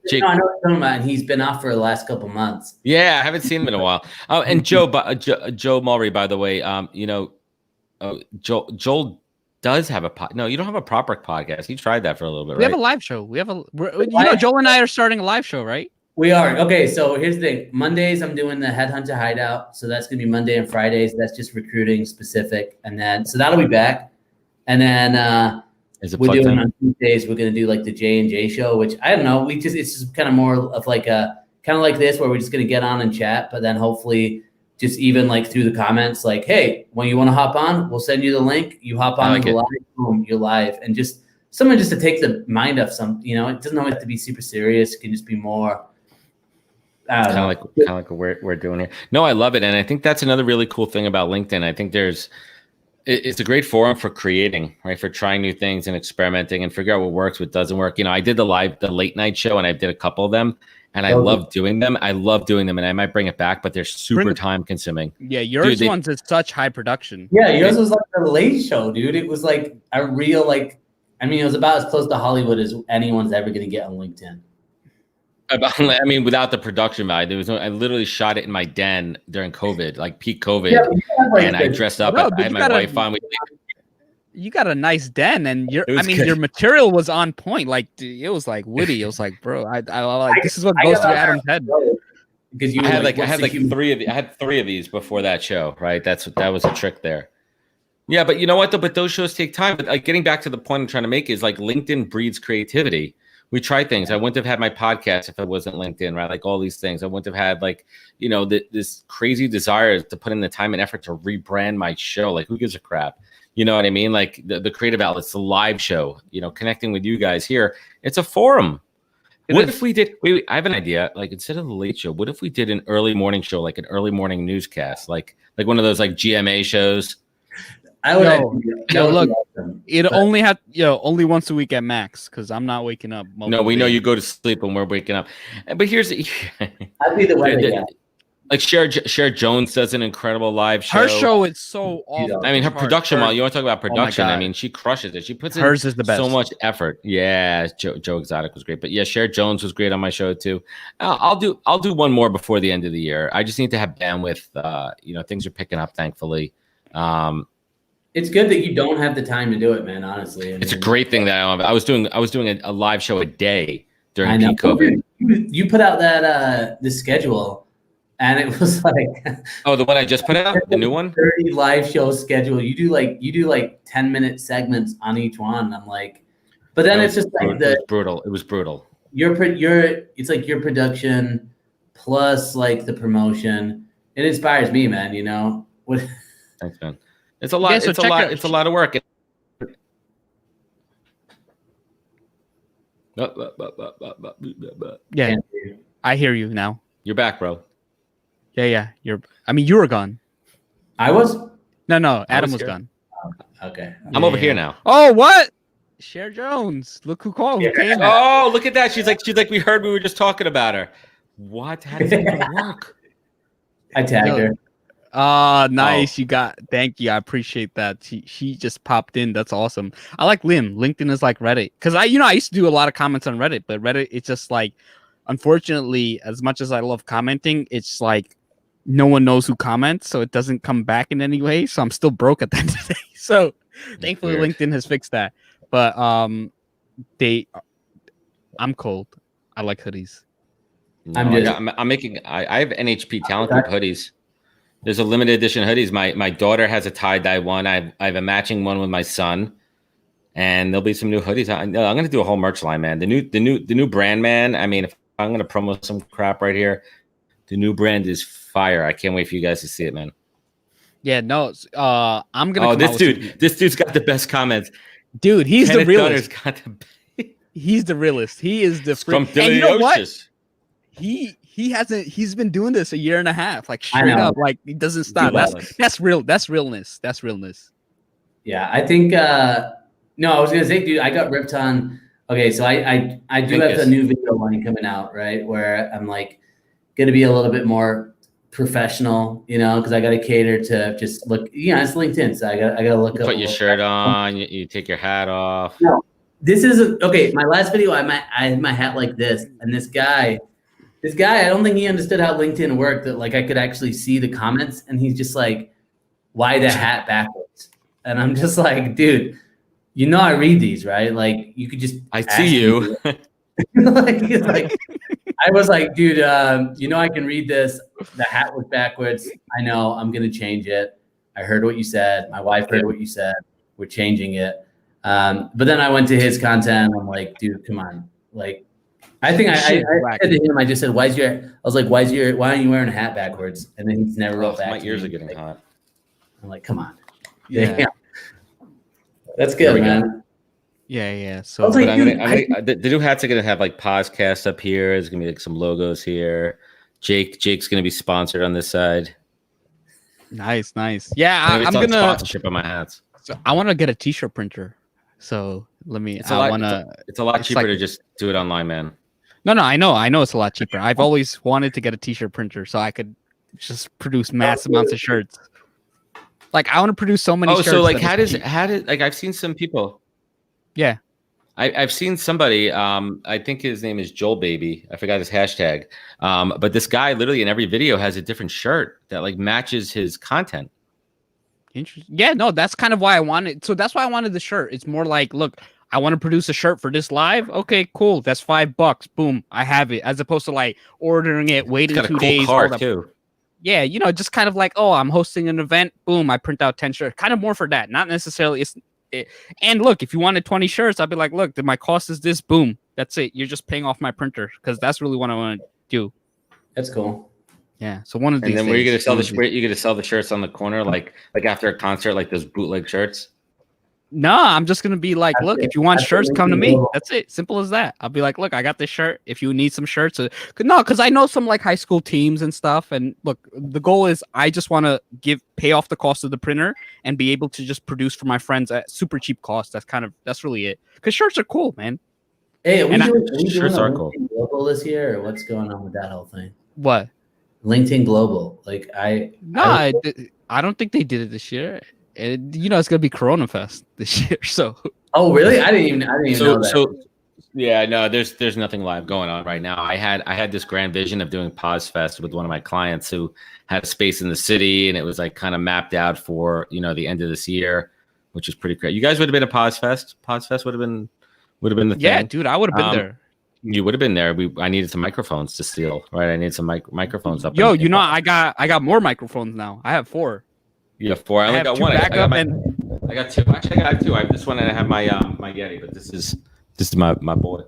Jake, I know what you're talking about, and he's been off for the last couple months. Yeah, I haven't seen him in a while. Oh, and Joe Mulry, by the way, Joel does have a no. You don't have a proper podcast. He tried that for a little bit. We have a live show. Joel and I are starting a live show, right? We are. Okay, so here's the thing. Mondays, I'm doing the Headhunter Hideout. So that's going to be Monday and Fridays. That's just recruiting specific. And then, so that'll be back. And then we're doing on Tuesdays, we're going to do like the J&J show, which I don't know. It's just kind of more of like kind of like this, where we're just going to get on and chat. But then hopefully just even like through the comments, like, hey, when you want to hop on, we'll send you the link. You hop on the live, boom, you're live. And just someone just to take the mind off some, it doesn't always have to be super serious. It can just be more. Kind of like what we're doing here. No, I love it. And I think that's another really cool thing about LinkedIn. I think it's a great forum for creating, right? For trying new things and experimenting and figure out what works, what doesn't work. I did the late night show, and I did a couple of them, and I love doing them. And I might bring it back, but they're super time consuming. Yeah. Yours ones is such high production. Yeah. Yours was like the late show, dude. It was like a real, it was about as close to Hollywood as anyone's ever going to get on LinkedIn. Without the production value, I literally shot it in my den during COVID, like peak COVID, and I dressed up. I had my wife on. You got a nice den, and your material was on point. Like it was like Woody. It was like, bro, I like this is what goes through Adam's head. Because I had 3 of these before that show, right? That was a trick there. Yeah, but you know what though? But those shows take time. But like getting back to the point I'm trying to make is like LinkedIn breeds creativity. We try things. I wouldn't have had my podcast if it wasn't LinkedIn, right? Like all these things. I wouldn't have had this crazy desire to put in the time and effort to rebrand my show. Like who gives a crap? You know what I mean? Like the creative outlets, the live show, connecting with you guys here. It's a forum. If we did, I have an idea. Like instead of the late show, what if we did an early morning show, like an early morning newscast, like one of those like GMA shows? I would. Look, awesome, it only only once a week at max because I'm not waking up. No, we know you go to sleep when we're waking up. But here's I'd be the weather guy. Like Cher Jones does an incredible live show. Her show is so awful. I mean, her production. While you want to talk about production, I mean, she crushes it. She puts in hers is the best. So much effort. Yeah, Joe Exotic was great, but yeah, Cher Jones was great on my show too. I'll do one more before the end of the year. I just need to have bandwidth. Things are picking up, thankfully. It's good that you don't have the time to do it, man. Honestly, it's a great thing that I was doing a live show a day during peak COVID. You put out that the schedule. And it was like, oh, the one I just put out, the new one, 30 live show schedule. You do like 10-minute segments on each one. I'm like, but then it's just like it was brutal. It's like your production plus like the promotion. It inspires me, man. You know. Thanks, man. It's a lot. Yeah, so it's a lot of work. Yeah, I hear you now. You're back, bro. Yeah. You were gone. I was? No. Adam was gone. Okay. I'm over here now. Oh, what? Cher Jones. Look who called. Who came. Oh, look at that. She's like, we heard we were just talking about her. What? How does that work? I tagged her. Nice. Oh. Thank you. I appreciate that. She just popped in. That's awesome. I like LinkedIn is like Reddit. Because I used to do a lot of comments on Reddit, but Reddit, it's just like, unfortunately, as much as I love commenting, it's like no one knows who comments, so it doesn't come back in any way. So I'm still broke at the end of the day. So thankfully LinkedIn has fixed that. But I'm cold. I like hoodies. No, I have NHP Talent Group hoodies. There's a limited edition hoodies. My daughter has a tie-dye one. I have a matching one with my son. And there'll be some new hoodies. I'm going to do a whole merch line, man. The new brand, man. I mean, if I'm going to promo some crap right here, the new brand is fire. I can't wait for you guys to see it, man. Yeah, no. I'm going to. Oh, this dude's got the best comments. Dude, he's Kenneth the realist. He's the realist. He is the from and you know what? He's been doing this a year and a half, like straight up, like he doesn't stop. That's realness. That's realness. Yeah, I think. No, I was gonna say, dude, I got ripped on. Okay, so I do have the new video line coming out, right? Where I'm like gonna be a little bit more professional, because I got to cater to just look. It's LinkedIn, so I got to look. You put your shirt on, you take your hat off. No, this is okay. My last video, I had my hat like this, and this guy, I don't think he understood how LinkedIn worked. That like I could actually see the comments, and he's just like, "Why the hat backwards?" And I'm just like, dude. I read these, right? Like you could just. I see you. like, I was like, dude, I can read this. The hat was backwards. I know. I'm gonna change it. I heard what you said. My wife heard what you said. We're changing it. But then I went to his content. I'm like, dude, come on. Like, I think I said to him. I just said, why aren't you wearing a hat backwards? And then he's never wrote back. My ears are getting hot. I'm like, come on. Yeah. That's good, man. Yeah. So the new hats are gonna have like podcasts up here. There's gonna be like some logos here. Jake's gonna be sponsored on this side. Nice. Yeah, I'm gonna sponsorship on my hats. So I want to get a t-shirt printer. So let me. It's a lot cheaper to just do it online, man. No, I know it's a lot cheaper. I've always wanted to get a t-shirt printer so I could just produce mass amounts of shirts. Like I want to produce so many. Oh, so like how did like I've seen some people. Yeah, I've seen somebody. I think his name is Joel Baby. I forgot his hashtag. But this guy literally in every video has a different shirt that like matches his content. Interesting. Yeah, no, that's kind of why I wanted. So that's why I wanted the shirt. It's more like, look, I want to produce a shirt for this live. Okay, cool. That's $5. Boom, I have it. As opposed to like ordering it, waiting 2 days. Card too. Yeah, just kind of like, oh, I'm hosting an event. Boom, I print out 10 shirts. Kind of more for that. Not necessarily. And look, if you wanted 20 shirts, I'd be like, look, my cost is this. Boom, that's it. You're just paying off my printer because that's really what I want to do. That's cool. Yeah. So one of these. And then were you gonna sell the shirts on the corner, like after a concert, like those bootleg shirts? No, I'm just gonna be like, look, if you want shirts, come to me. That's it. Simple as that. I'll be like, look, I got this shirt. If you need some shirts, because I know some like high school teams and stuff. And look, the goal is I just want to pay off the cost of the printer and be able to just produce for my friends at super cheap cost. That's really it. Because shirts are cool, man. Hey, are we doing shirts a are cool. LinkedIn Global this year, or what's going on with that whole thing? What? LinkedIn Global. Like I don't think they did it this year. It's gonna be Corona Fest this year. So. Oh really? I didn't even know that. So yeah, no, there's nothing live going on right now. I had this grand vision of doing Pause Fest with one of my clients who had a space in the city, and it was like kind of mapped out for the end of this year, which is pretty great. You guys would have been at Pause Fest. Pause Fest would have been the thing. Yeah, dude, I would have been there. You would have been there. I needed some microphones to steal, right? I need some microphones up. Yo, I got more microphones now. I have 4. You have 4. I only got one. I got 2. Actually, I got 2. I have this one and I have my my Yeti, but this is my boy.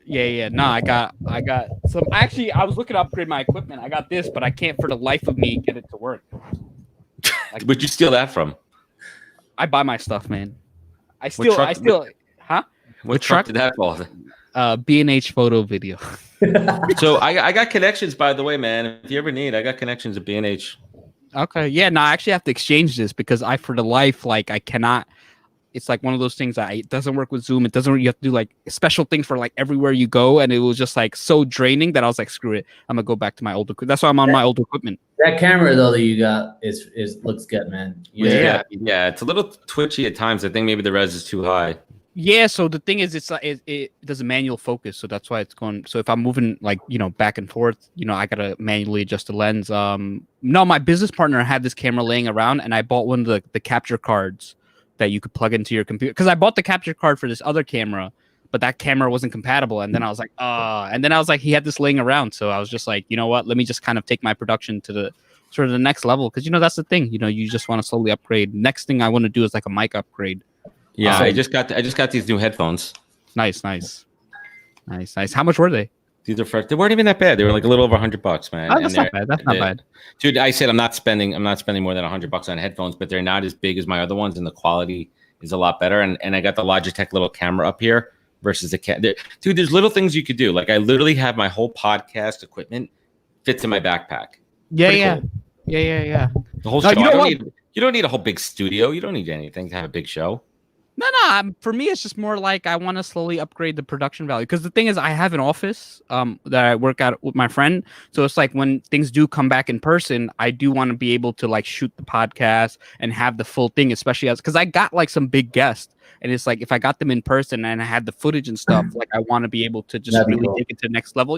Yeah. No, I got some. Actually, I was looking to upgrade my equipment. I got this, but I can't for the life of me get it to work. Where'd you steal that from? I buy my stuff, man. Huh? What truck did that fall? B&H Photo Video. So I got connections, by the way, man. If you ever need, I got connections at B&H. Okay. Yeah. No, I actually have to exchange this because for the life, like I cannot. It's like one of those things that it doesn't work with Zoom. It doesn't. You have to do like special things for like everywhere you go, and it was just like so draining that I was like, screw it. I'm gonna go back to my old equipment. That's why I'm on my old equipment. That camera though that you got is looks good, man. Yeah. It's a little twitchy at times. I think maybe the res is too high. Yeah, so the thing is, it does a manual focus, so that's why it's going. So if I'm moving like back and forth, I gotta manually adjust the lens. No, my business partner had this camera laying around, and I bought one of the capture cards that you could plug into your computer. Because I bought the capture card for this other camera, but that camera wasn't compatible. And then I was like, he had this laying around, so I was just like, you know what? Let me just kind of take my production to the sort of the next level, because that's the thing. You just want to slowly upgrade. Next thing I want to do is like a mic upgrade. Yeah, I just got these new headphones. Nice. How much were they? These are fresh. They weren't even that bad. They were like a little over $100, man. Oh, that's not bad. That's not bad. Dude, I said I'm not spending more than $100 on headphones, but they're not as big as my other ones, and the quality is a lot better. And I got the Logitech little camera up here versus the dude. There's little things you could do. Like I literally have my whole podcast equipment fits in my backpack. Yeah. Cool. Yeah. The whole show. You don't need a whole big studio. You don't need anything to have a big show. No. For me, it's just more like I want to slowly upgrade the production value. Because the thing is, I have an office that I work out with my friend. So it's like when things do come back in person, I do want to be able to like shoot the podcast and have the full thing, especially because I got like some big guests. And it's like if I got them in person and I had the footage and stuff, like I want to be able to just really take it to the next level.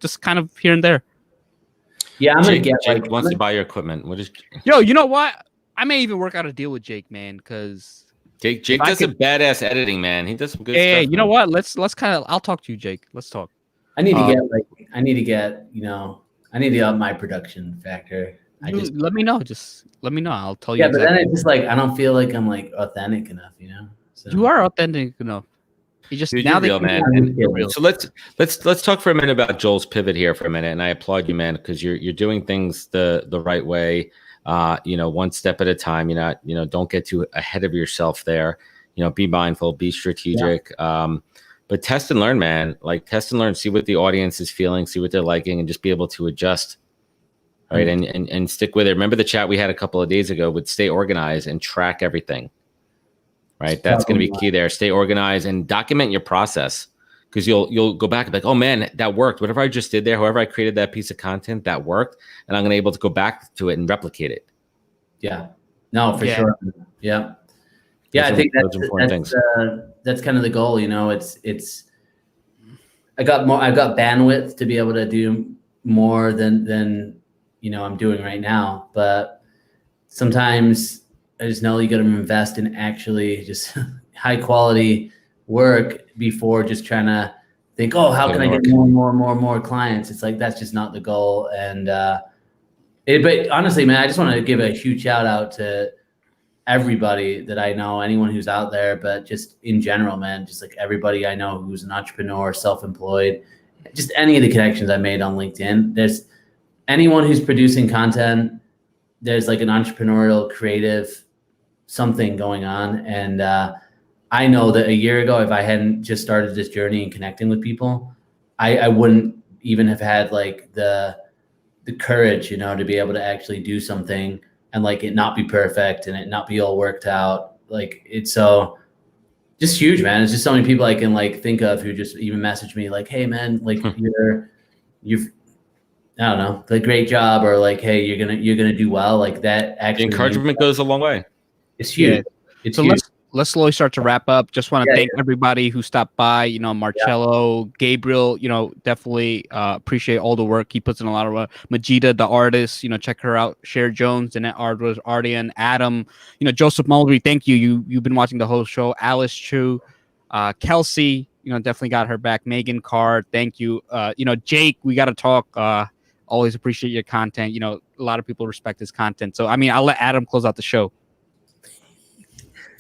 Just kind of here and there. Yeah, I'm Jake wants to buy your equipment. What is? Yo, you know what? I may even work out a deal with Jake, man, because. Jake does some badass editing, man. He does some good stuff. Hey, you know what? Let's kind of. I'll talk to you, Jake. Let's talk. I need to up my production factor. Let me know. Just let me know. I'll tell you. Yeah, exactly. But then it's just like I don't feel like I'm like authentic enough, So. You are authentic enough. You just now real, man. So let's talk for a minute about Joel's pivot here for a minute, and I applaud you, man, because you're doing things the right way. One step at a time. Don't get too ahead of yourself there. Be mindful, be strategic. Yeah. But test and learn, man. Like test and learn, see what the audience is feeling, see what they're liking, and just be able to adjust. Right. And stick with it. Remember the chat we had a couple of days ago with stay organized and track everything. Right. That's going to be key there. Stay organized and document your process. Because you'll go back and be like, oh man, that worked. Whatever I just did there, however I created that piece of content, that worked, and I'm gonna be able to go back to it and replicate it. Yeah, no, for sure. Yeah. I think that's important things. That's kind of the goal. It's. I got bandwidth to be able to do more than I'm doing right now, but sometimes I just know you got to invest in actually just high quality work before just trying to think, oh, how can I get more clients? It's like that's just not the goal. And but honestly, man, I just want to give a huge shout out to everybody that I know, anyone who's out there, but just in general, man, just like everybody I know who's an entrepreneur, self-employed, just any of the connections I made on LinkedIn. There's anyone who's producing content. There's like an entrepreneurial, creative something going on. And I know that a year ago, if I hadn't just started this journey and connecting with people, I wouldn't even have had like the courage, you know, to be able to actually do something and like it not be perfect and it not be all worked out. Like it's so just huge, man. It's just so many people I can like think of who just even message me like, hey man, like you've I don't know, like great job, or like, hey, you're gonna do well. Like that actually encouragement goes a long way. It's huge. Yeah. It's so huge. Let's slowly start to wrap up. Just want to thank everybody who stopped by. You know, Marcello, Gabriel. You know, definitely appreciate all the work he puts in. A lot of Majida, the artist. You know, check her out. Cher Jones, Annette Ardwas, Ardian, Adam. You know, Joseph Mulderry. Thank you. You've been watching the whole show. Alice Chu, Kelsey. You know, definitely got her back. Megan Carr. Thank you. You know, Jake. We got to talk. Always appreciate your content. You know, a lot of people respect his content. So I mean, I'll let Adam close out the show.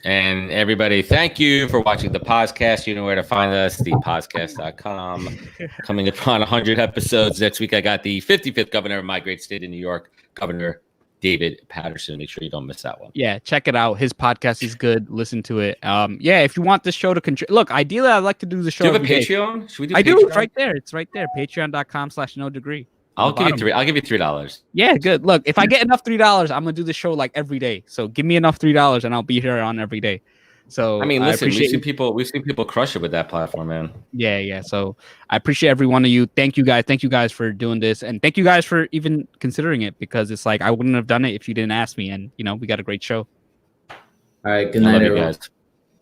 And everybody, thank you for watching the podcast. You know where to find us, thepodcast.com. Coming upon 100 episodes. Next week, I got the 55th governor of my great state of New York, Governor David Patterson. Make sure you don't miss that one. Yeah, check it out. His podcast is good. Listen to it. Yeah, if you want this show to contribute. Look, ideally, I'd like to do the show. Do you have a Patreon? Should we do Patreon? Do. It's right there. It's right there. Patreon.com/NoDegree. I'll give you $3. Yeah, good. Look, if I get enough $3, I'm gonna do the show like every day. So give me enough $3 and I'll be here on every day. So I mean, listen, we've seen people crush it with that platform, man. Yeah. So I appreciate every one of you. Thank you guys for doing this, and thank you guys for even considering it, because it's like I wouldn't have done it if you didn't ask me. And you know, we got a great show. All right, good night, everyone. Guys.